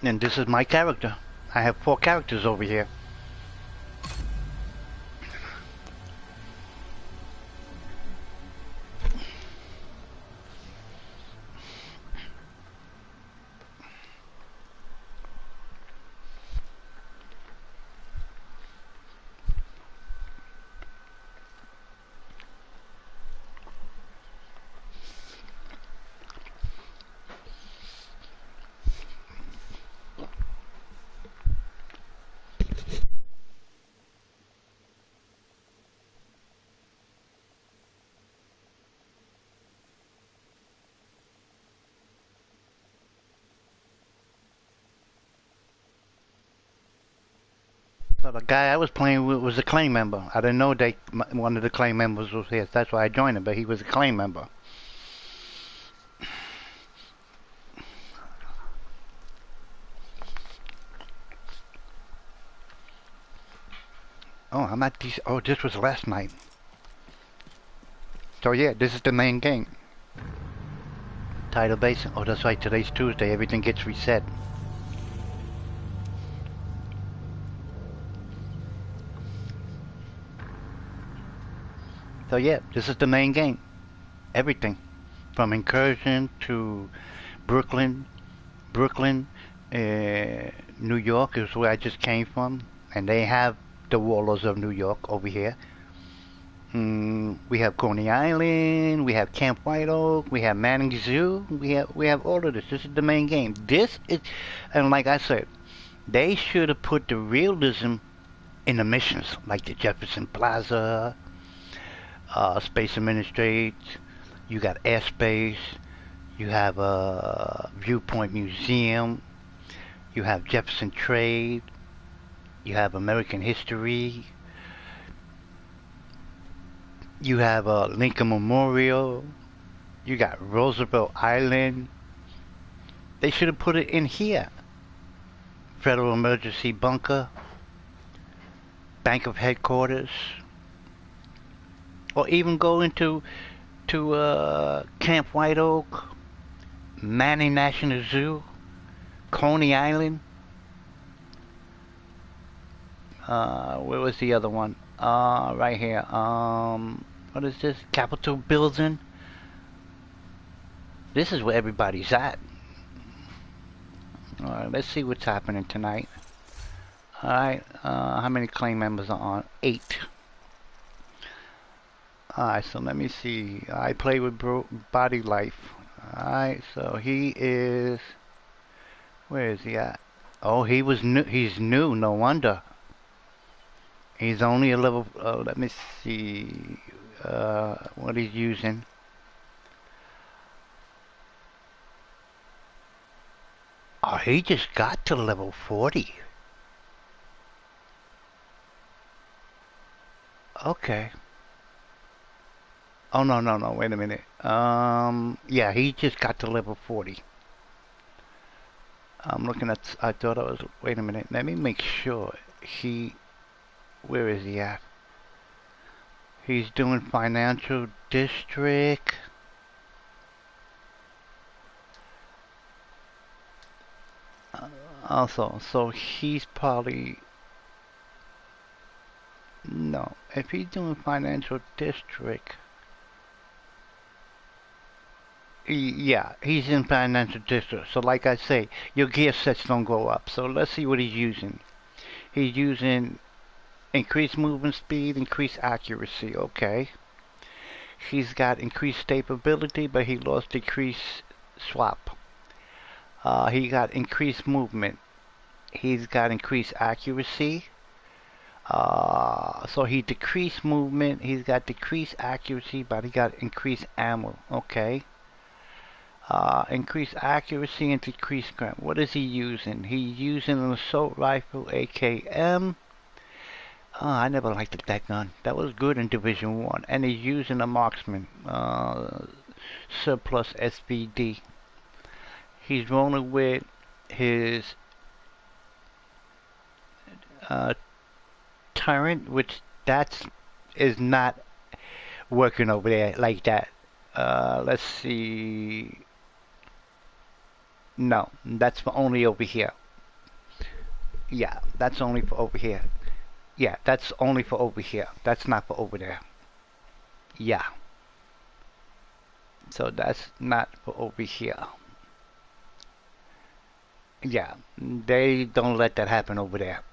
Speaker 3: And this is my character. I have 4 characters over here. So the guy I was playing with was a claim member. I didn't know one of the claim members was here. That's why I joined him, but he was a claim member. Oh, I'm at these. Oh, this was last night. So yeah, this is the main game. Tidal Basin. Oh, that's right. Today's Tuesday. Everything gets reset. So yeah, this is the main game. Everything. From Incursion to Brooklyn, New York is where I just came from. And they have the Warlords of New York over here. We have Coney Island, we have Camp White Oak, we have Manning Zoo, we have all of this. This is the main game. This is, and like I said, they should have put the realism in the missions, like the Jefferson Plaza, Space Administrate, you got Airspace, you have a Viewpoint Museum, You have Jefferson Trade. You have American History. You have Lincoln Memorial. You got Roosevelt Island. They should have put it in here. Federal Emergency Bunker. Bank of Headquarters. Or even go into Camp White Oak. Manning National Zoo. Coney Island. Where was the other one? Right here. What is this? Capitol Building. This is where everybody's at. Alright, let's see what's happening tonight. Alright, how many claim members are on? 8. Alright, so let me see. I play with Body Life. Alright, so he is... Where is he at? Oh, he was new. He's new, no wonder. He's only a level... let me see... what he's using. Oh, he just got to level 40. Okay. Oh, no, wait a minute. Yeah, he just got to level 40. I'm looking at... I thought I was... Wait a minute. Let me make sure. Where is he at? He's doing Financial District. Also, so he's probably... No. If he's doing Financial District... Yeah, he's in Financial District. So like I say, your gear sets don't go up. So let's see what he's using. He's using increased movement speed, increased accuracy. Okay. He's got increased stability, but he lost decreased swap. He got increased movement. He's got increased accuracy. So he decreased movement. He's got decreased accuracy, but he got increased ammo. Okay. Increased accuracy and decreased ground. What is he using? He's using an assault rifle, AKM. I never liked that gun. That was good in Division 1. And he's using a marksman, surplus SVD. He's rolling with his Tyrant, which is not working over there like that. Let's see. No, that's for only over here. Yeah, that's only for over here. Yeah, that's only for over here. That's not for over there. Yeah. So that's not for over here. Yeah, they don't let that happen over there.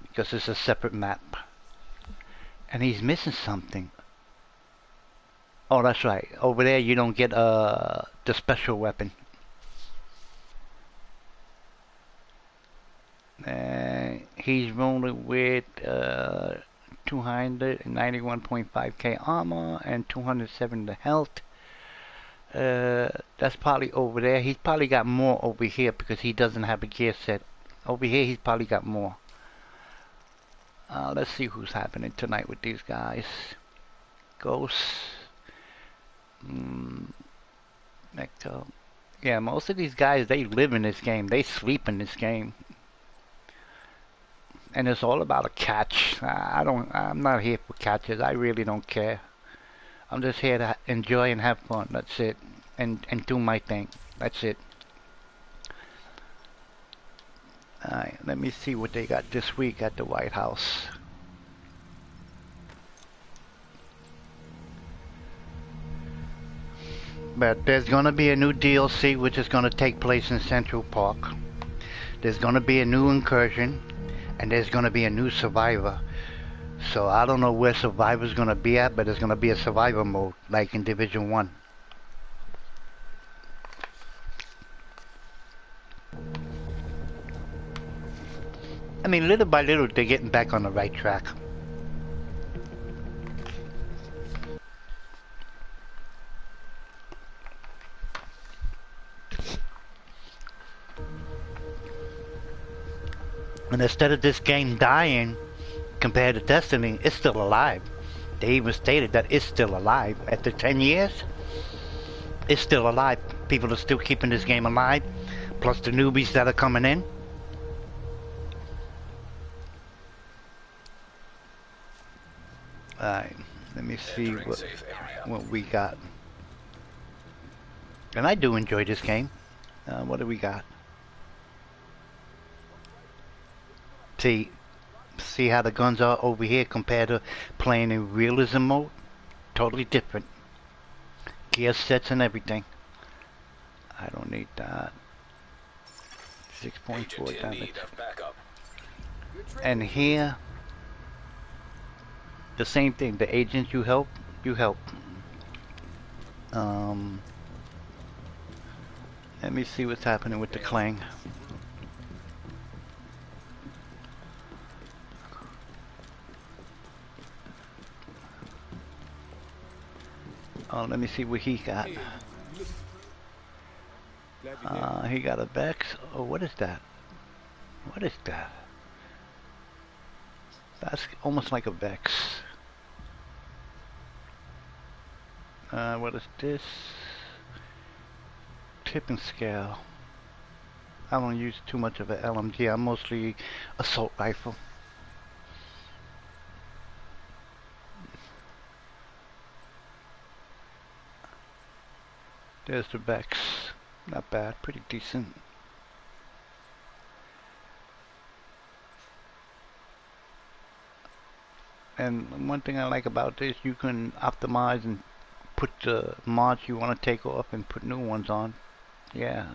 Speaker 3: Because it's a separate map. And he's missing something. Oh, that's right. Over there you don't get the special weapon. He's rolling with 291.5k armor and 207 health. That's probably over there. He's probably got more over here because he doesn't have a gear set. Over here he's probably got more. Let's see who's happening tonight with these guys. Ghosts. Echo. Yeah, most of these guys, they live in this game. They sleep in this game. And it's all about a catch. I'm not here for catches. I really don't care. I'm just here to enjoy and have fun. That's it. And do my thing. That's it. Alright, let me see what they got this week at the White House. But there's gonna be a new DLC which is gonna take place in Central Park. There's gonna be a new incursion. And there's gonna be a new survivor. So I don't know where survivor's gonna be at, but there's gonna be a survivor mode, like in Division 1. I mean, little by little, they're getting back on the right track. And instead of this game dying compared to Destiny, it's still alive. They even stated that it's still alive. After 10 years, it's still alive. People are still keeping this game alive, plus the newbies that are coming in. Alright, let me see what we got. And I do enjoy this game. What do we got? See how the guns are over here compared to playing in realism mode? Totally different. Gear sets and everything. I don't need that. 6.4 damage. And here, the same thing. The agents you help, you help. Let me see what's happening with the clang. Oh, let me see what he got. He got a Vex. Oh, what is that? What is that? That's almost like a Vex. What is this? Tipping scale. I don't use too much of an LMG. I'm mostly assault rifle. There's the Vex. Not bad, pretty decent. And one thing I like about this, you can optimize and put the mods you want to take off and put new ones on. Yeah.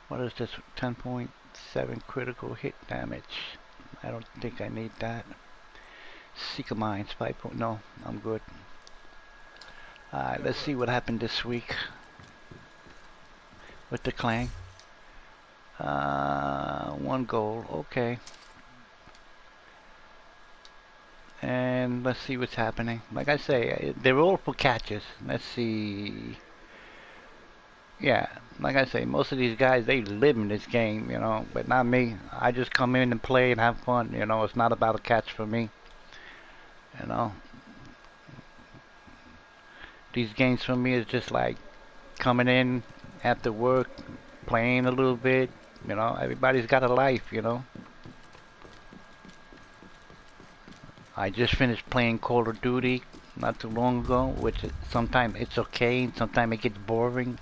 Speaker 3: What is this? 10.7 critical hit damage. I don't think I need that. Seeker Mines 5. No, I'm good. Alright, let's see what happened this week with the clan. 1 goal, okay. And let's see what's happening. Like I say, they're all for catches. Let's see. Yeah, like I say, most of these guys, they live in this game, you know, but not me. I just come in and play and have fun, you know. It's not about a catch for me, you know. These games for me is just like coming in after work, playing a little bit, you know. Everybody's got a life, you know. I just finished playing Call of Duty not too long ago, which sometimes it's okay, sometimes it gets boring.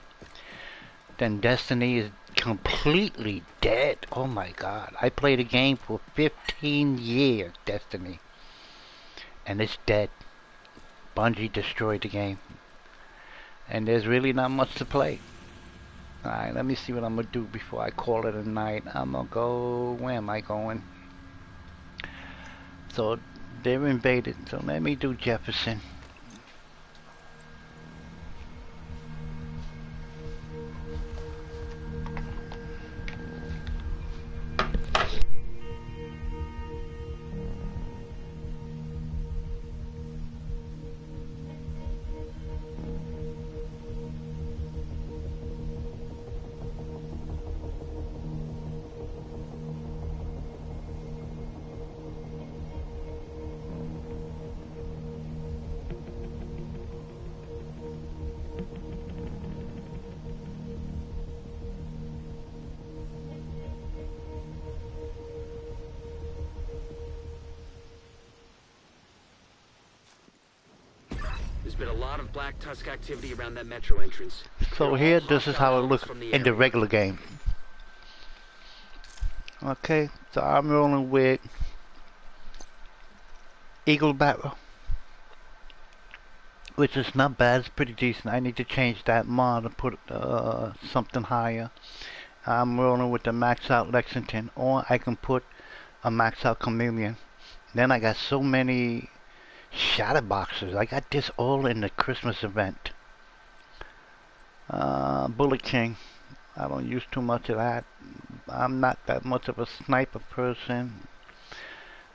Speaker 3: Then Destiny is completely dead. Oh my god. I played a game for 15 years, Destiny. And it's dead. Bungie destroyed the game. And there's really not much to play. Alright, let me see what I'm going to do before I call it a night. I'm going to go... Where am I going? So, they're invaded. So let me do Jefferson.
Speaker 12: There's been a lot of Black Tusk activity around that metro entrance.
Speaker 3: So here, this is how it looks in the regular game. Okay, so I'm rolling with Eagle Barrel, which is not bad, it's pretty decent. I need to change that mod and put something higher. I'm rolling with the max out Lexington, or I can put a max out Chameleon. Then I got so many shadow boxes. I got this all in the Christmas event. Bullet King. I don't use too much of that. I'm not that much of a sniper person.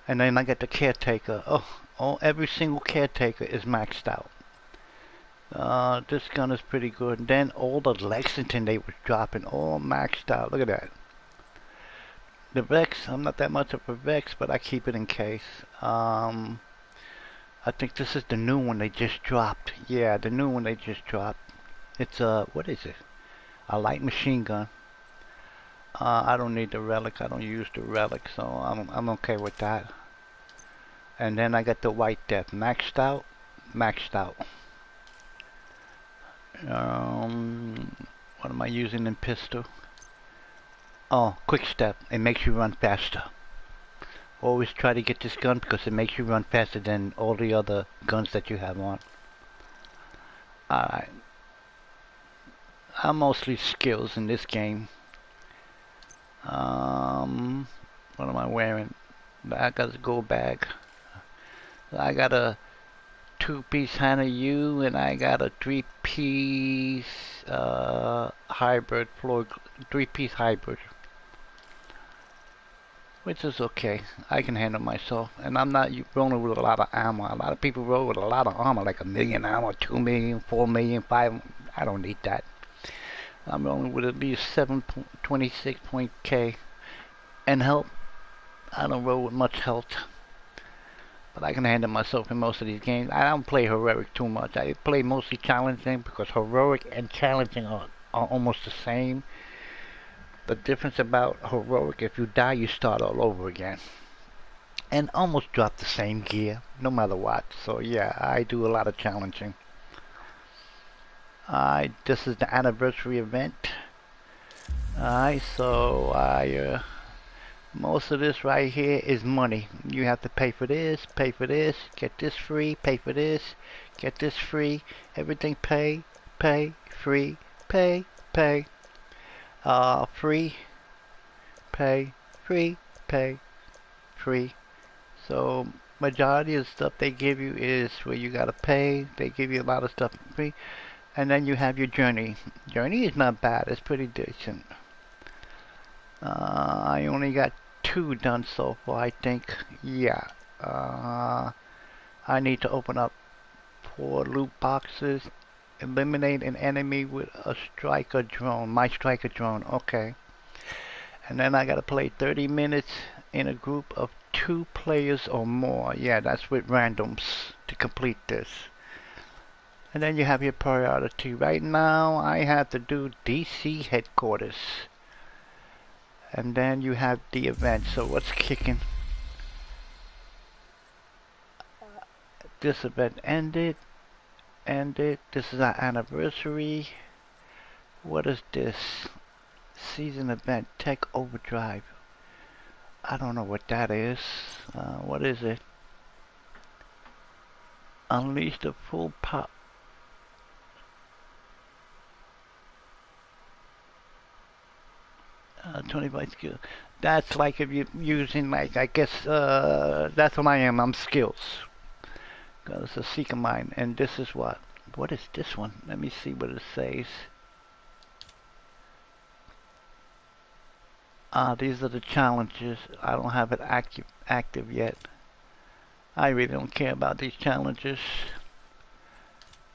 Speaker 3: And then I got the Caretaker. Oh, every single Caretaker is maxed out. This gun is pretty good. Then all the Lexington they were dropping, all maxed out. Look at that. The Vex, I'm not that much of a Vex, but I keep it in case. I think this is the new one they just dropped. Yeah, the new one they just dropped. It's a, what is it? A light machine gun. I don't need the relic. I don't use the relic, so I'm okay with that. And then I got the White Death maxed out. Maxed out. What am I using in pistol? Oh, quick step. It makes you run faster. Always try to get this gun because it makes you run faster than all the other guns that you have on. Alright. I'm mostly skills in this game. What am I wearing? I got a gold bag. I got a 2-piece Hana U and I got a 3-piece hybrid floor, 3-piece hybrid. Which is okay. I can handle myself. And I'm not rolling with a lot of ammo. A lot of people roll with a lot of armor, like 1 million ammo, 2 million, 4 million, 5. I don't need that. I'm rolling with at least 7.26 point K. And health. I don't roll with much health. But I can handle myself in most of these games. I don't play heroic too much. I play mostly challenging because heroic and challenging are almost the same. The difference about heroic, if you die, you start all over again. And almost drop the same gear, no matter what. So yeah, I do a lot of challenging. This is the anniversary event. So most of this right here is money. You have to pay for this, get this free, pay for this, get this free. Everything pay, free, pay. Free, pay, free. So majority of the stuff they give you is where you gotta pay. They give you a lot of stuff free, and then you have your journey. Journey is not bad. It's pretty decent. I only got 2 done so far, I think. Yeah. I need to open up 4 loot boxes. Eliminate an enemy with a striker drone. My striker drone. Okay. And then I gotta play 30 minutes in a group of 2 players or more. Yeah, that's with randoms to complete this. And then you have your priority. Right now, I have to do DC headquarters. And then you have the event. So what's kicking? This event ended. This is our anniversary. What is this? Season event. Tech Overdrive. I don't know what that is. What is it? Unleash the full power. 25 skill. That's like if you're using, like, I guess, that's what I am. I'm skills. Because it's a seeker mine. And this is what? What is this one? Let me see what it says. These are the challenges. I don't have it active yet. I really don't care about these challenges.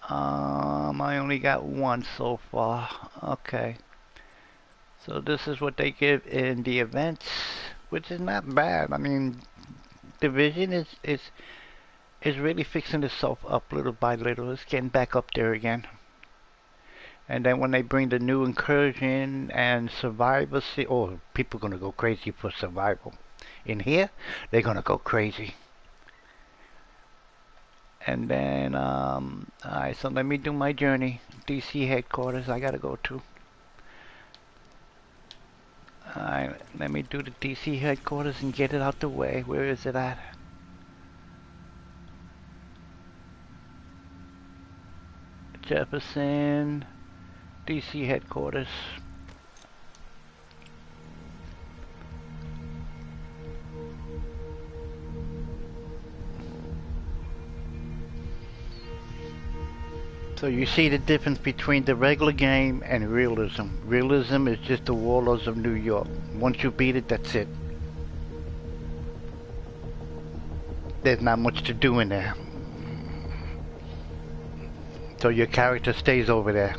Speaker 3: I only got 1 so far. Okay. So this is what they give in the events, which is not bad. I mean, Division is really fixing itself up little by little. It's getting back up there again. And then when they bring the new incursion and survivor, people gonna go crazy for survival. In here, they're gonna go crazy. And then, alright, so let me do my journey. DC headquarters, I gotta go to. Alright, let me do the DC headquarters and get it out the way. Where is it at? Jefferson, DC headquarters. So you see the difference between the regular game and realism. Realism is just the warlords of New York. Once you beat it, that's it. There's not much to do in there. So your character stays over there.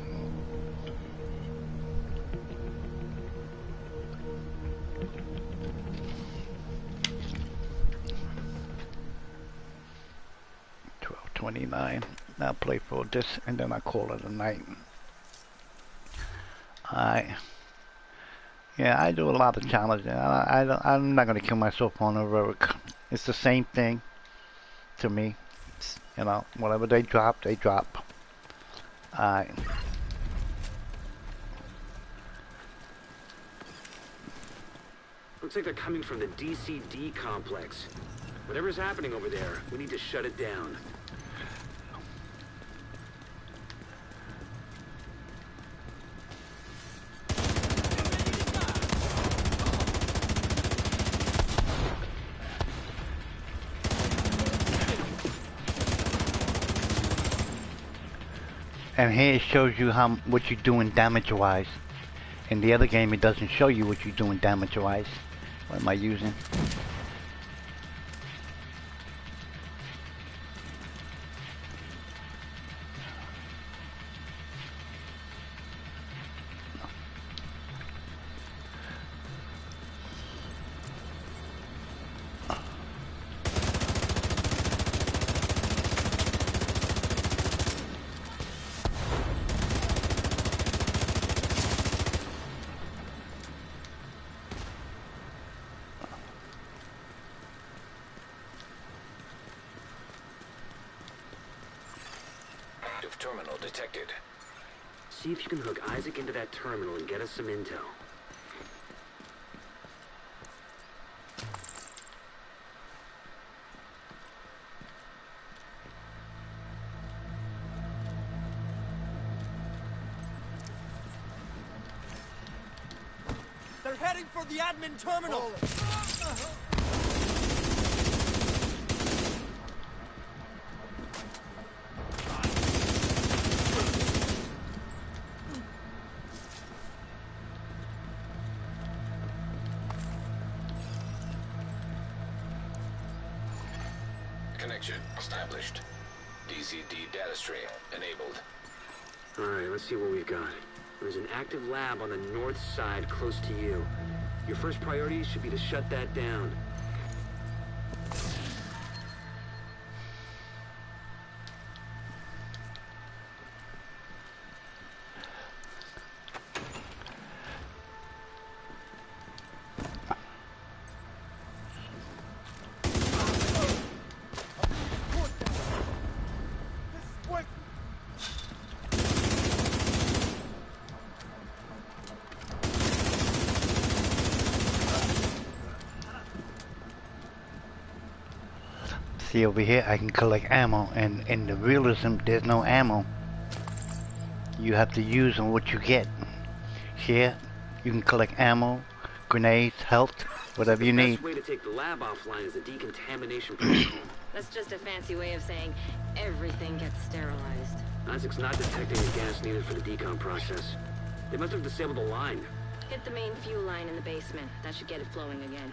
Speaker 3: 29. I'll play for this and then I call it a night. Yeah, I do a lot of challenges. I'm not gonna kill myself on heroic. It's the same thing to me. It's, you know, whatever they drop, they drop. Alright.
Speaker 12: Looks like they're coming from the DCD complex. Whatever's happening over there, we need to shut it down.
Speaker 3: And here it shows you what you're doing damage-wise. In the other game, it doesn't show you what you're doing damage-wise. What am I using?
Speaker 2: Terminal detected.
Speaker 12: See if you can hook Isaac into that terminal and get us some intel.
Speaker 13: They're heading for the admin terminal!
Speaker 2: Connection established. DCD data stream enabled.
Speaker 12: Alright, let's see what we've got. There's an active lab on the north side close to you. Your first priority should be to shut that down.
Speaker 3: See over here, I can collect ammo, and in the realism, there's no ammo. You have to use on what you get. Here, you can collect ammo, grenades, health, whatever you need.
Speaker 12: The best way to take the lab offline is the decontamination protocol.
Speaker 5: That's just a fancy way of saying everything gets sterilized.
Speaker 12: Isaac's not detecting the gas needed for the decon process. They must have disabled the line.
Speaker 5: Hit the main fuel line in the basement. That should get it flowing again.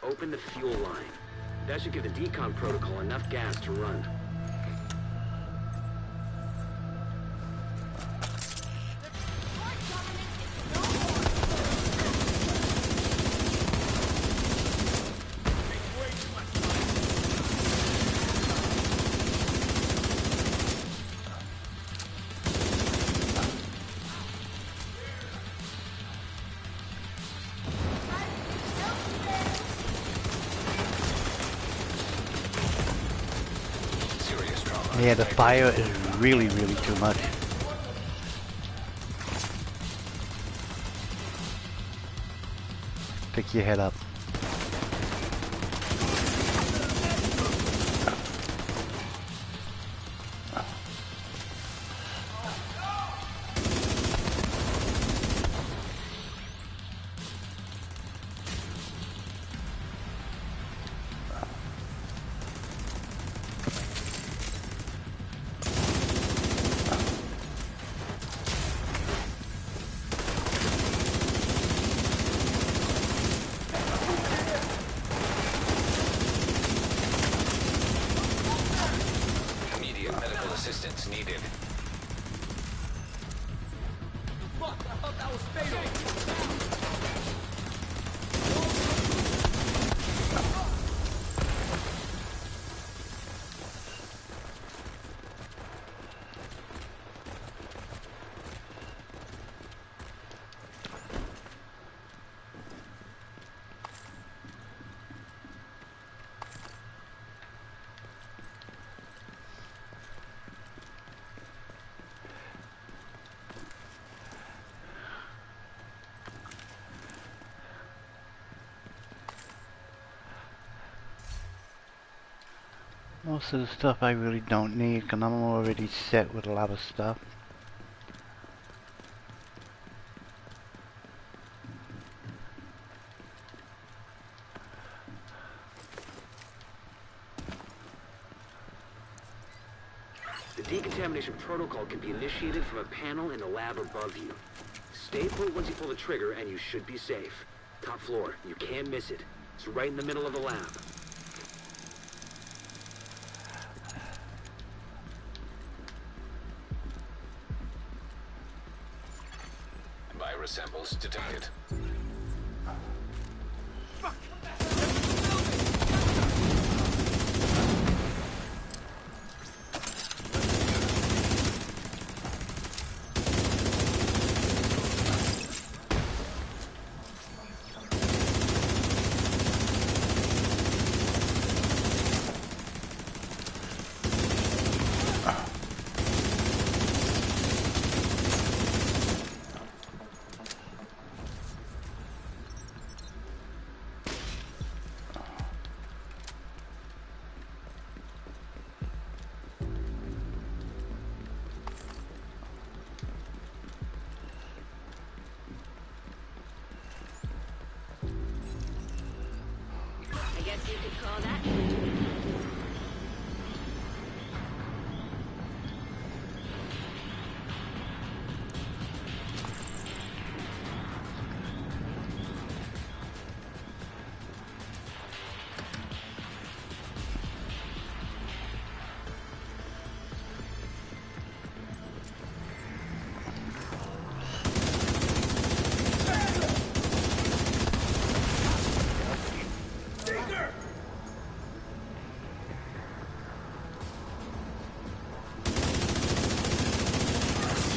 Speaker 12: Open the fuel line. That should give the decon protocol enough gas to run.
Speaker 3: Yeah, the fire is really too much. Pick your head up.
Speaker 13: That was fatal.
Speaker 3: Most of the stuff I really don't need because I'm already set with a lot of stuff.
Speaker 12: The decontamination protocol can be initiated from a panel in the lab above you. Stay put once you pull the trigger and you should be safe. Top floor, you can't miss it. It's right in the middle of the lab.
Speaker 2: Virus samples detected.
Speaker 5: I guess you could call that.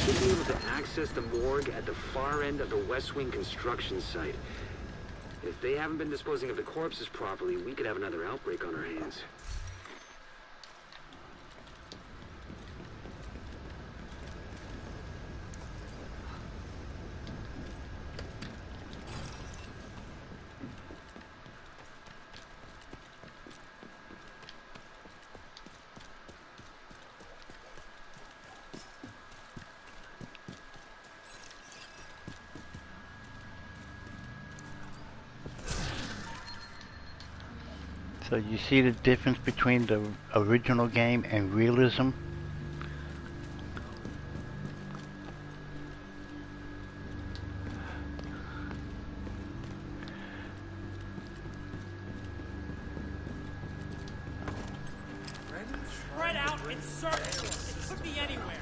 Speaker 12: Should be able to access the morgue at the far end of the West Wing construction site. If they haven't been disposing of the corpses properly, we could have another outbreak on our hands.
Speaker 3: So you see the difference between the original game and realism?
Speaker 13: Spread out and search for it. It could be anywhere.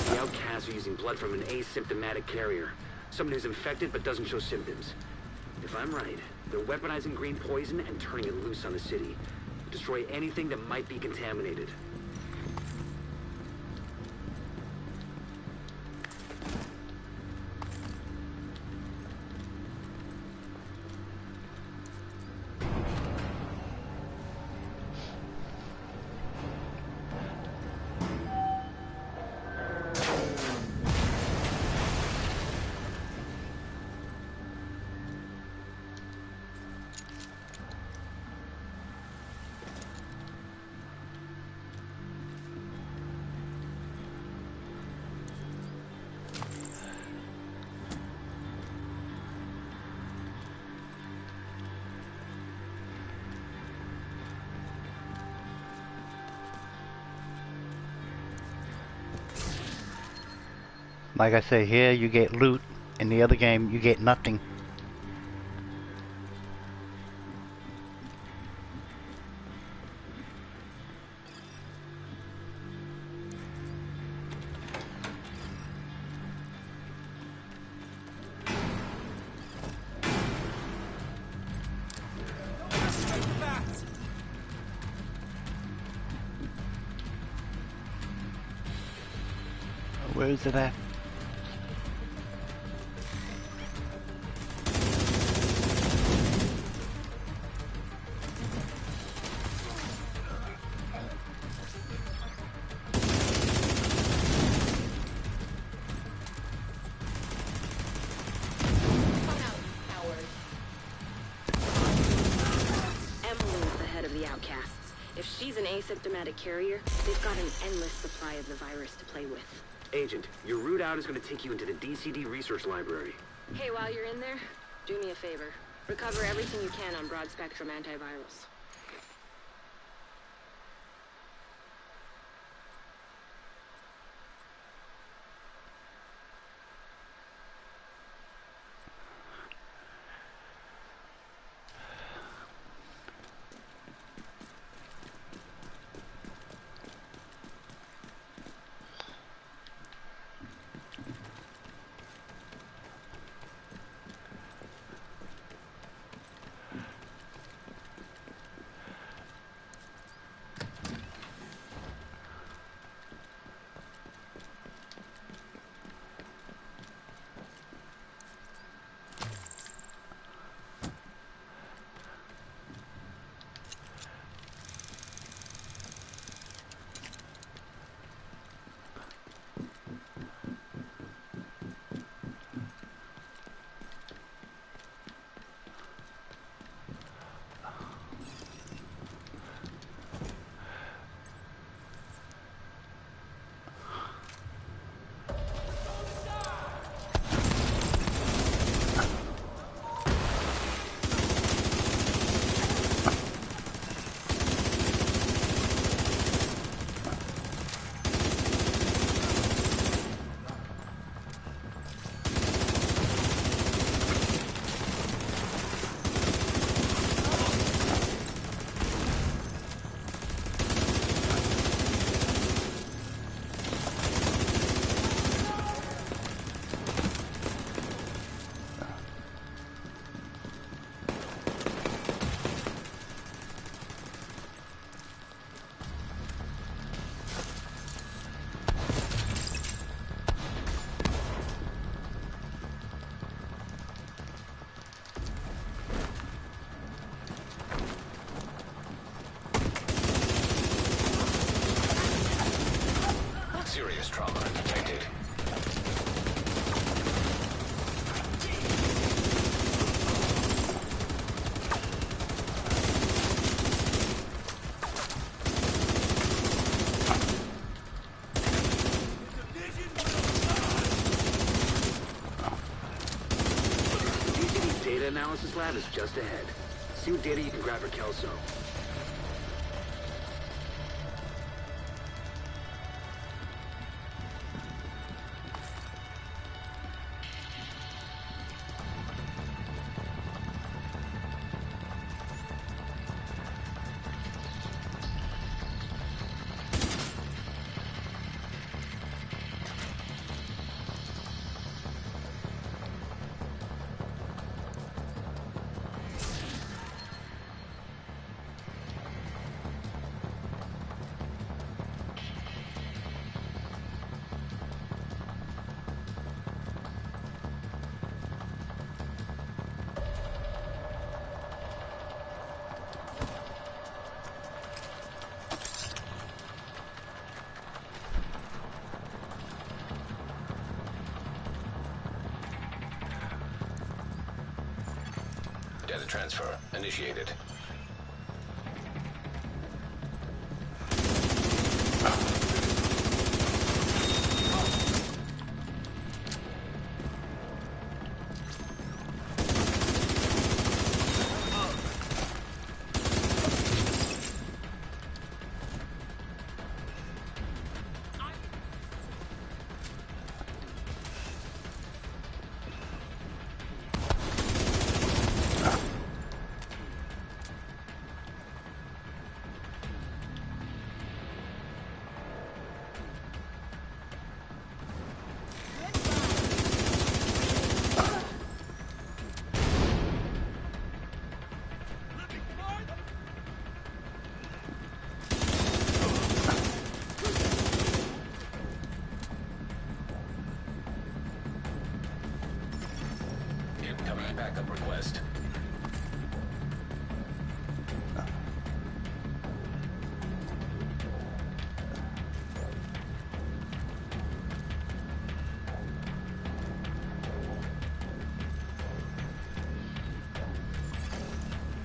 Speaker 12: The outcasts are using blood from an asymptomatic carrier. Someone who's infected but doesn't show symptoms. If I'm right, they're weaponizing green poison and turning it loose on the city. Destroy anything that might be contaminated.
Speaker 3: Like I say, here you get loot. In the other game, you get nothing. Where is it at?
Speaker 5: Asymptomatic carrier, they've got an endless supply of the virus to play with.
Speaker 12: Agent, your route out is going to take you into the DCD research library.
Speaker 5: Hey, while you're in there, do me a favor. Recover everything you can on broad-spectrum antivirals.
Speaker 2: Serious trauma detected.
Speaker 12: DCD's data analysis lab is just ahead. See what data you can grab for Kelso.
Speaker 2: Data transfer initiated. backup request.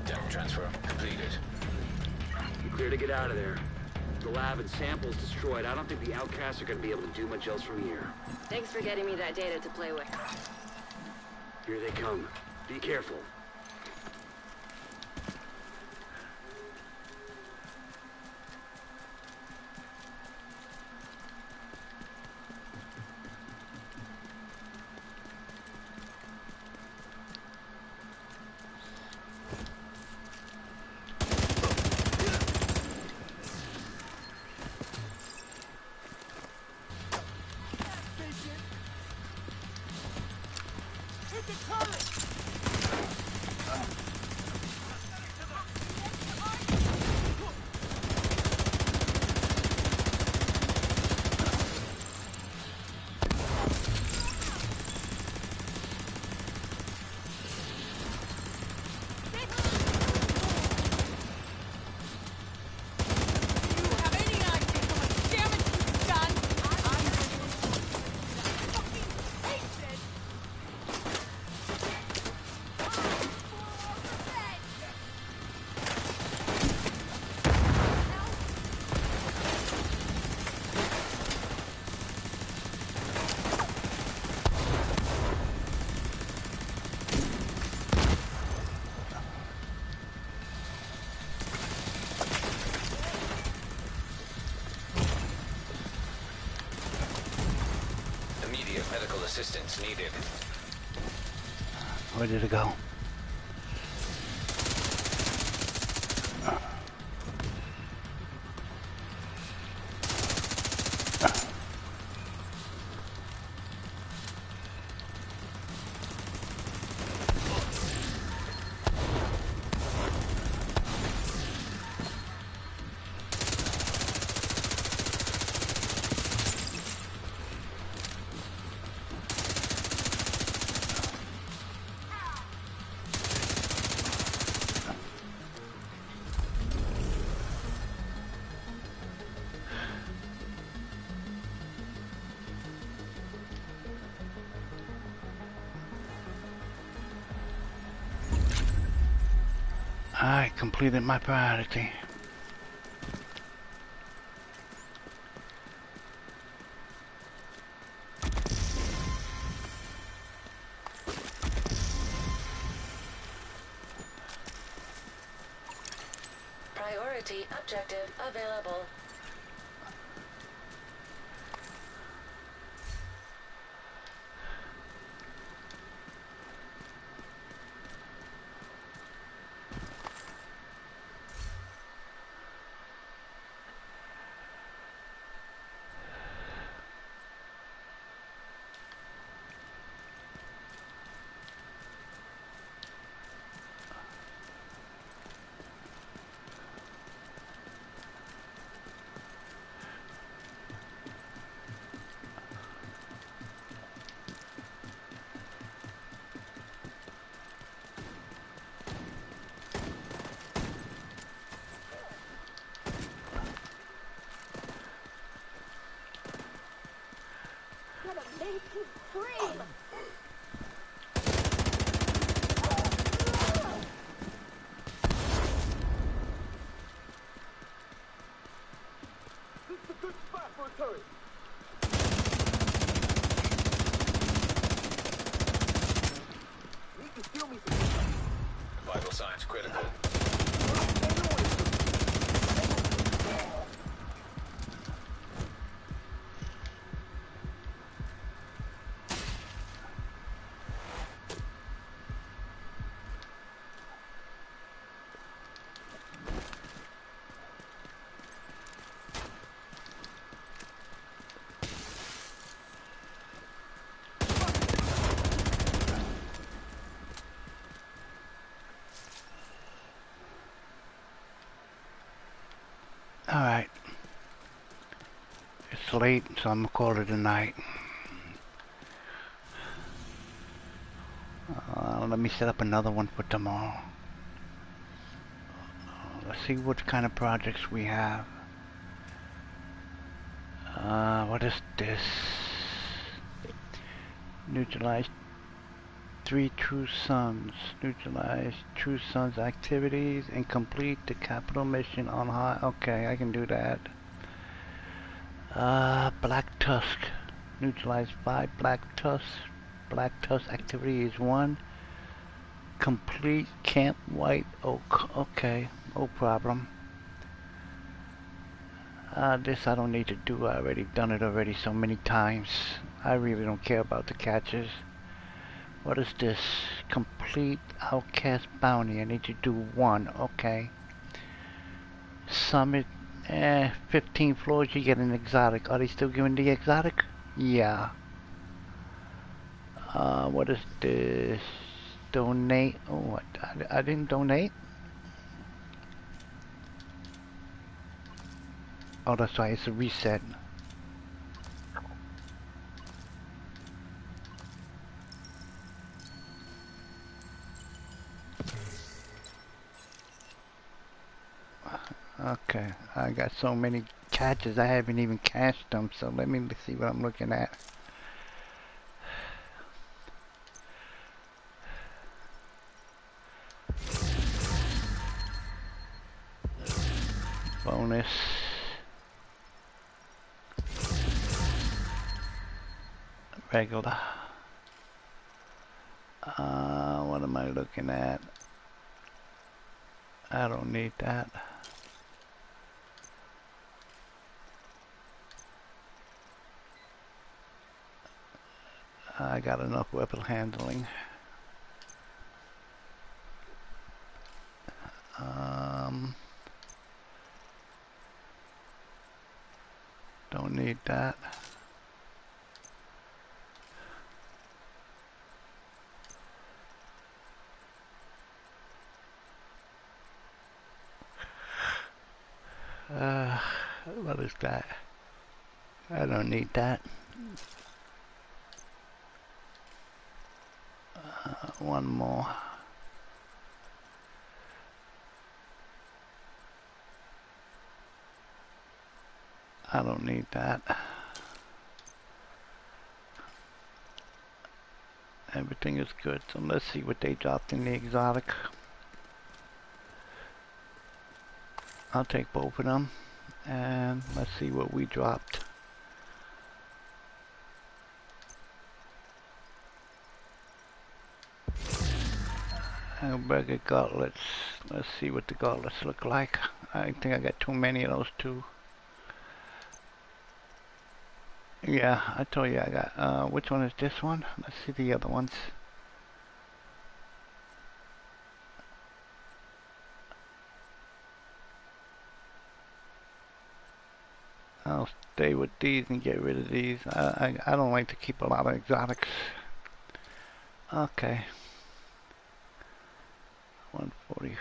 Speaker 2: Data transfer completed.
Speaker 12: You clear to get out of there. The lab and samples destroyed. I don't think the outcasts are going to be able to do much else from here.
Speaker 5: Thanks for getting me that data to play with.
Speaker 12: Here they come. Be careful.
Speaker 13: Hit the turret!
Speaker 2: Immediate medical assistance needed.
Speaker 3: Where did it go? I completed my priority.
Speaker 10: Priority objective available.
Speaker 9: Make you scream!
Speaker 8: This is a good spot for a turret. Need to steal me some.
Speaker 2: Vital signs critical.
Speaker 3: Alright. It's late, so I'm gonna call it a night. I don't let me set up another one for tomorrow. Let's see what kind of projects we have. What is this? Neutralize 3 True Sons. Neutralize True Sons activities and complete the capital mission on high. Okay, I can do that. Black Tusk. Neutralize 5 Black Tusk. Black Tusk activity is 1. Complete Camp White Oak. Okay, no problem. This I don't need to do. I already done it already so many times. I really don't care about the catches. What is this? Complete Outcast Bounty. I need to do 1. Okay. Summit. 15 floors you get an exotic. Are they still giving the exotic? Yeah. What is this? Donate. Oh, what? I didn't donate? Oh, that's right. It's a reset. Okay, I got so many catches I haven't even cashed them, so let me see what I'm looking at. Bonus. Regular. What am I looking at? I don't need that. I got enough weapon handling. Don't need that. What is that? I don't need that. One more. I don't need that. Everything is good, so let's see what they dropped in the exotic. I'll take both of them, and let's see what we dropped. Hamburger gauntlets. Let's see what the gauntlets look like. I think I got too many of those too. Yeah, I told you I got, which one is this one? Let's see the other ones. I'll stay with these and get rid of these. I don't like to keep a lot of exotics. Okay. 140.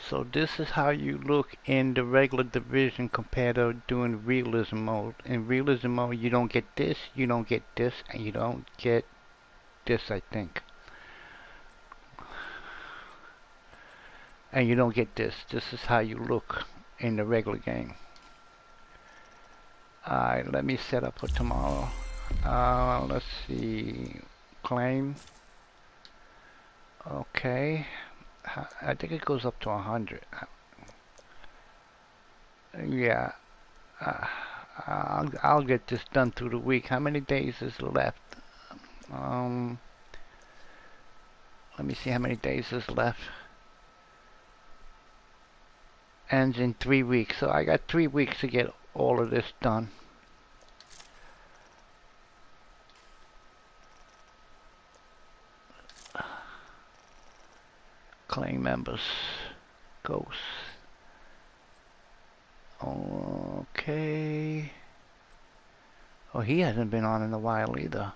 Speaker 3: So this is how you look in the regular division compared to doing realism mode. In realism mode you don't get this, you don't get this, and you don't get this, I think. And you don't get this. This is how you look in the regular game. Alright, let me set up for tomorrow. Let's see. Claim. Okay. I think it goes up to 100. Yeah. I'll get this done through the week. How many days is left? Let me see how many days is left. Ends in 3 weeks. So I got 3 weeks to get all of this done. Claim members. Ghosts. Okay. Oh, he hasn't been on in a while either.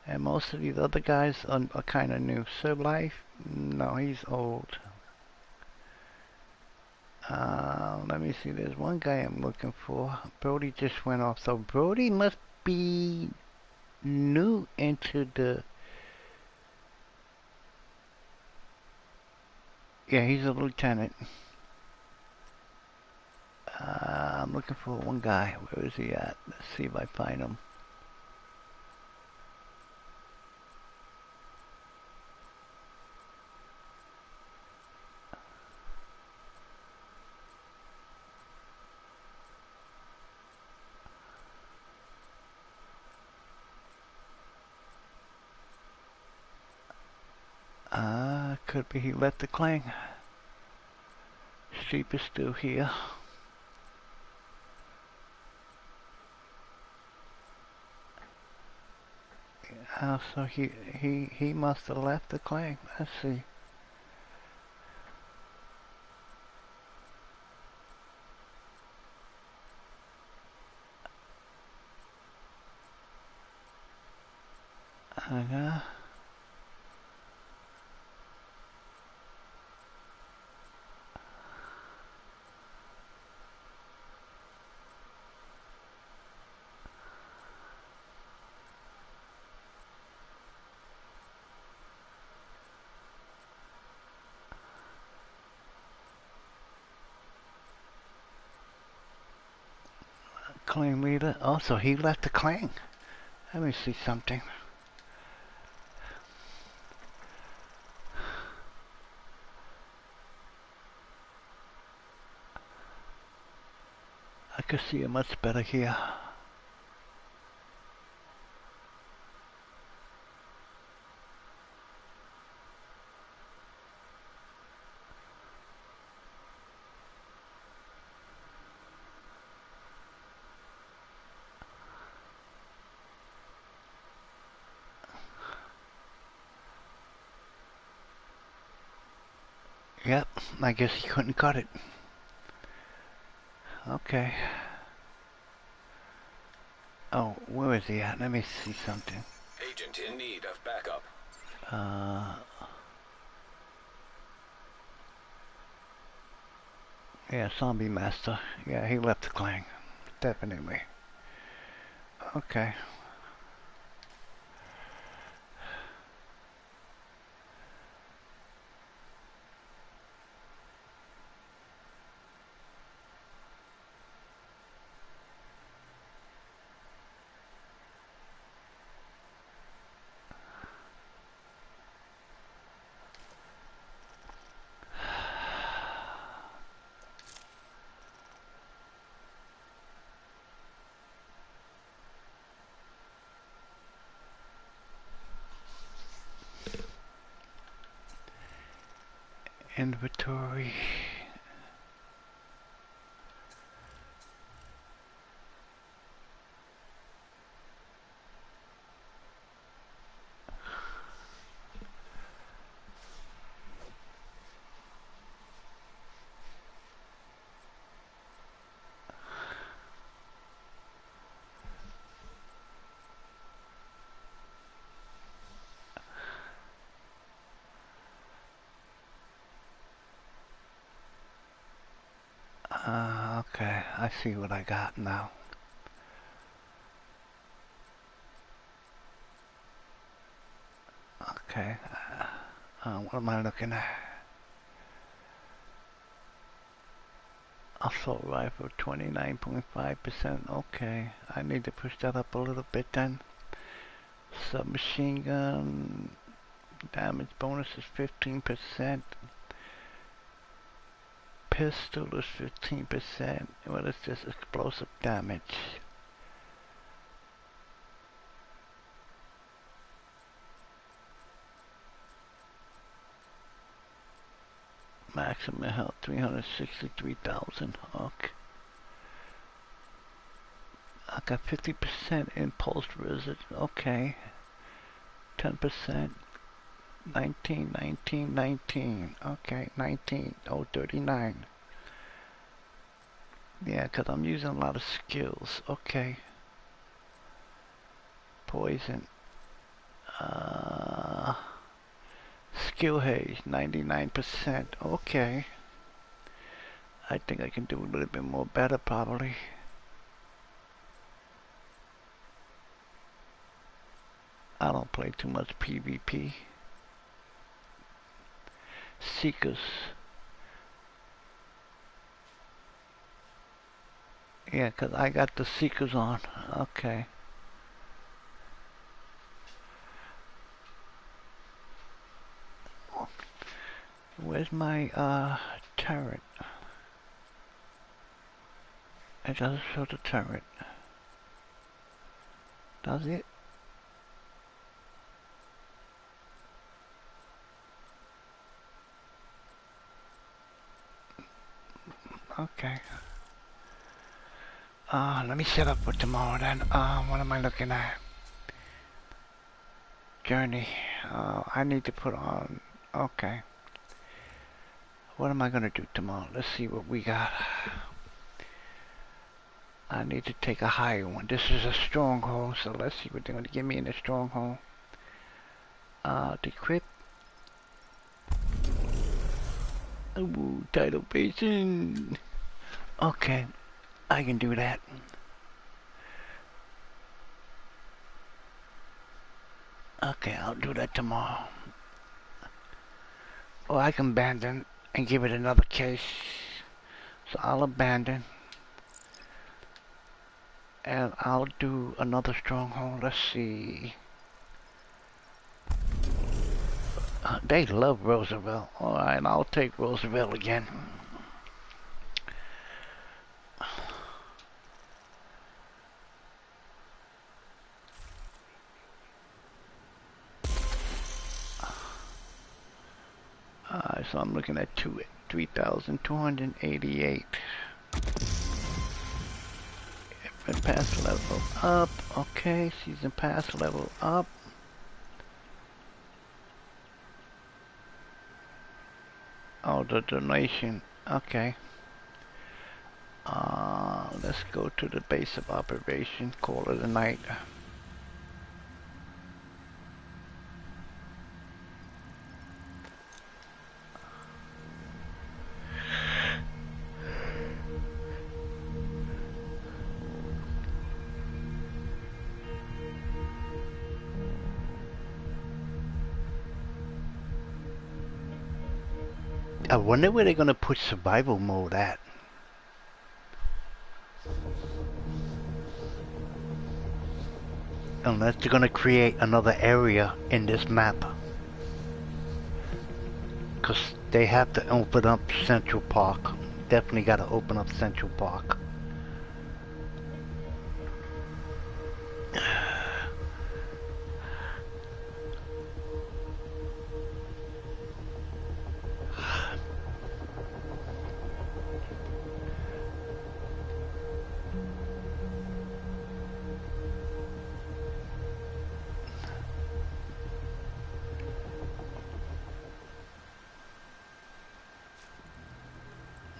Speaker 3: And most of these other guys are kind of new. Sir Life? No, he's old. Let me see. There's one guy I'm looking for. Brody just went off. So Brody must be new into the Yeah, he's a lieutenant. I'm looking for one guy. Where is he at? Let's see if I find him. Could be he left the clang. Sheep is still here. So he must have left the clang. Let's see. Clan leader. Oh, so he left the clan. Let me see something. I can see it much better here. Yep, I guess he couldn't cut it. Okay. Oh, where is he at? Let me see something.
Speaker 2: Agent in need of backup.
Speaker 3: Yeah, Zombie Master. Yeah, he left the clan. Definitely. Okay. Inventory. Okay, I see what I got now. Okay, what am I looking at? Assault rifle, 29.5%. Okay, I need to push that up a little bit then. Submachine gun, damage bonus is 15%. Pistol is 15%. What is this? Explosive damage. Maximum health 363,000. Okay. I got 50% impulse resist. Okay. 10%. 19, 19, 19. Okay, 19. Oh, 39. Yeah, because I'm using a lot of skills. Okay. Poison. Skill haze, 99%. Okay. I think I can do a little bit more better, probably. I don't play too much PvP. Seekers. Yeah, 'cause I got the seekers on. Okay. Where's my turret? It doesn't show the turret. Does it? Okay. Let me set up for tomorrow then. What am I looking at? Journey. I need to put on. Okay. What am I gonna do tomorrow? Let's see what we got. I need to take a higher one. This is a stronghold, so let's see what they're gonna give me in the stronghold. Decrypt. Ooh, tidal basin. Okay, I can do that. Okay, I'll do that tomorrow. Or I can abandon and give it another case. So I'll abandon. And I'll do another stronghold. Let's see. They love Roosevelt. Alright, I'll take Roosevelt again. So I'm looking at 3,288. Event pass level up. Okay, season pass level up. Oh, the donation. Okay. Let's go to the base of operation. Call it a night. I wonder where they're gonna put survival mode at. Unless they're gonna create another area in this map. Cause they have to open up Central Park. Definitely gotta open up Central Park.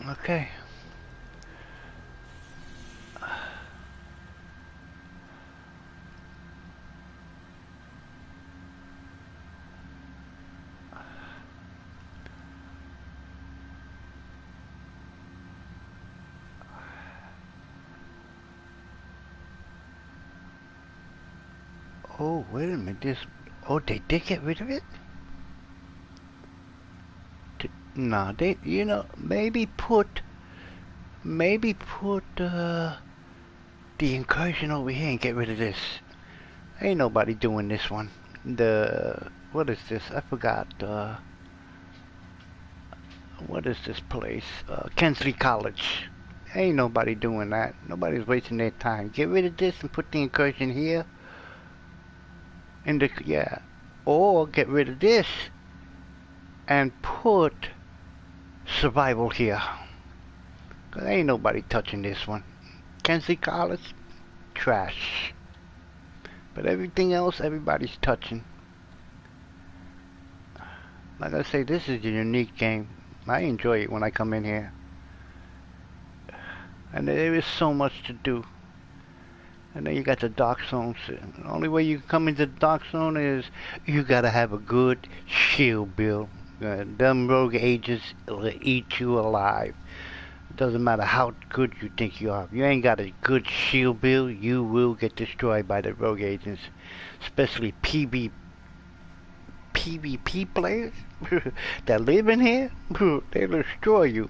Speaker 3: Okay. Oh, wait a minute. This. Oh, they did get rid of it? Nah, they. You know, maybe put the incursion over here and get rid of this. Ain't nobody doing this one. What is this? I forgot. What is this place? Kensley College. Ain't nobody doing that. Nobody's wasting their time. Get rid of this and put the incursion here. Yeah. Or get rid of this and put survival here. 'Cause ain't nobody touching this one. Kensley College, trash. But everything else, everybody's touching. Like I say, this is a unique game. I enjoy it when I come in here. And there is so much to do. And then you got the dark zones. The only way you can come into the dark zone is you gotta have a good shield build. Them rogue agents will eat you alive. It doesn't matter how good you think you are. If you ain't got a good shield build, you will get destroyed by the rogue agents. Especially PvP players that live in here, they'll destroy you.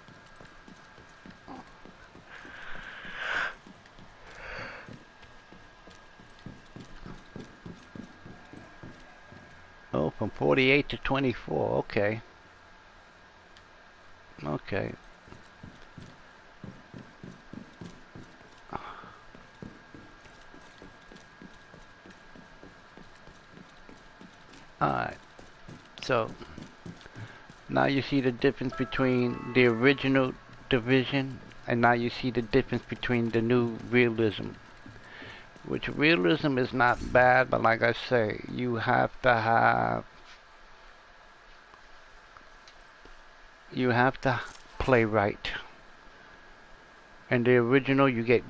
Speaker 3: From 48 to 24, okay. Okay. Alright. So, now you see the difference between the original Division, and now you see the difference between the new realism. Which realism is not bad, but like I say, you have to play right. In the original, you get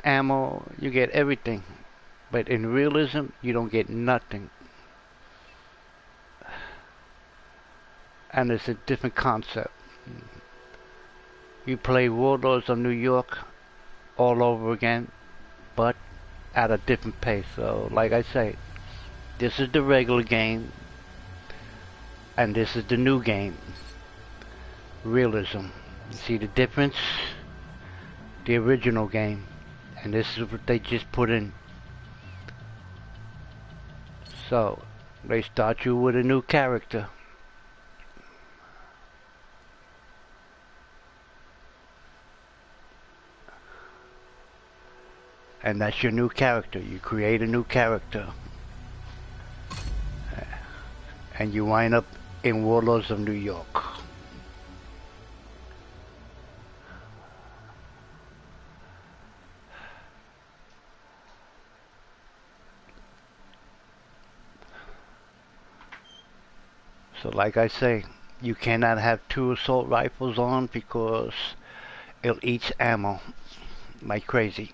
Speaker 3: ammo, you get everything, but in realism, you don't get nothing. And it's a different concept. You play Warlords of New York all over again, but at a different pace. So, like I say, this is the regular game, and this is the new game. Realism. You see the difference? The original game, and this is what they just put in. So, they start you with a new character. And that's your new character. You create a new character. And you wind up in Warlords of New York. So like I say, you cannot have 2 assault rifles on because it eats ammo like crazy.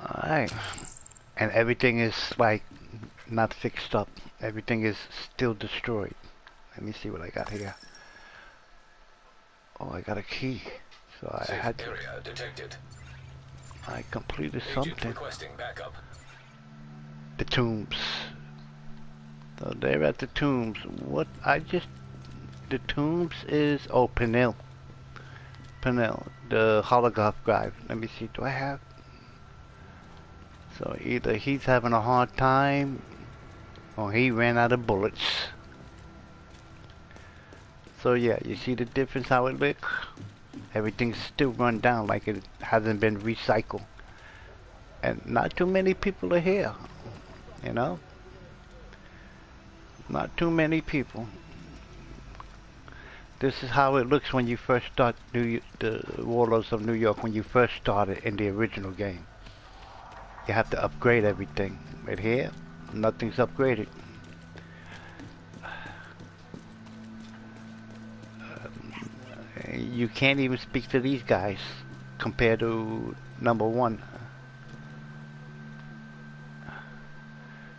Speaker 3: Alright, and everything is like not fixed up. Everything is still destroyed. Let me see what I got here. Oh, I got a key. So I
Speaker 2: Safe
Speaker 3: had to,
Speaker 2: area detected.
Speaker 3: I completed
Speaker 2: Agent
Speaker 3: something.
Speaker 2: requesting backup.
Speaker 3: The tombs. So they're at the tombs. What the tombs is, oh, Peniel, the holograph drive. Let me see, do I have? So either he's having a hard time, or he ran out of bullets. So yeah, you see the difference how it looks? Everything's still run down like it hasn't been recycled. And not too many people are here, you know? Not too many people. This is how it looks when you first start the Warlords of New York, when you first started in the original game. You have to upgrade everything. But here, nothing's upgraded. You can't even speak to these guys compared to number 1.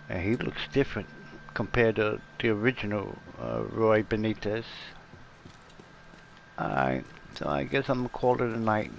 Speaker 3: And he looks different compared to the original Roy Benitez. Alright, so I guess I'm gonna call it a night.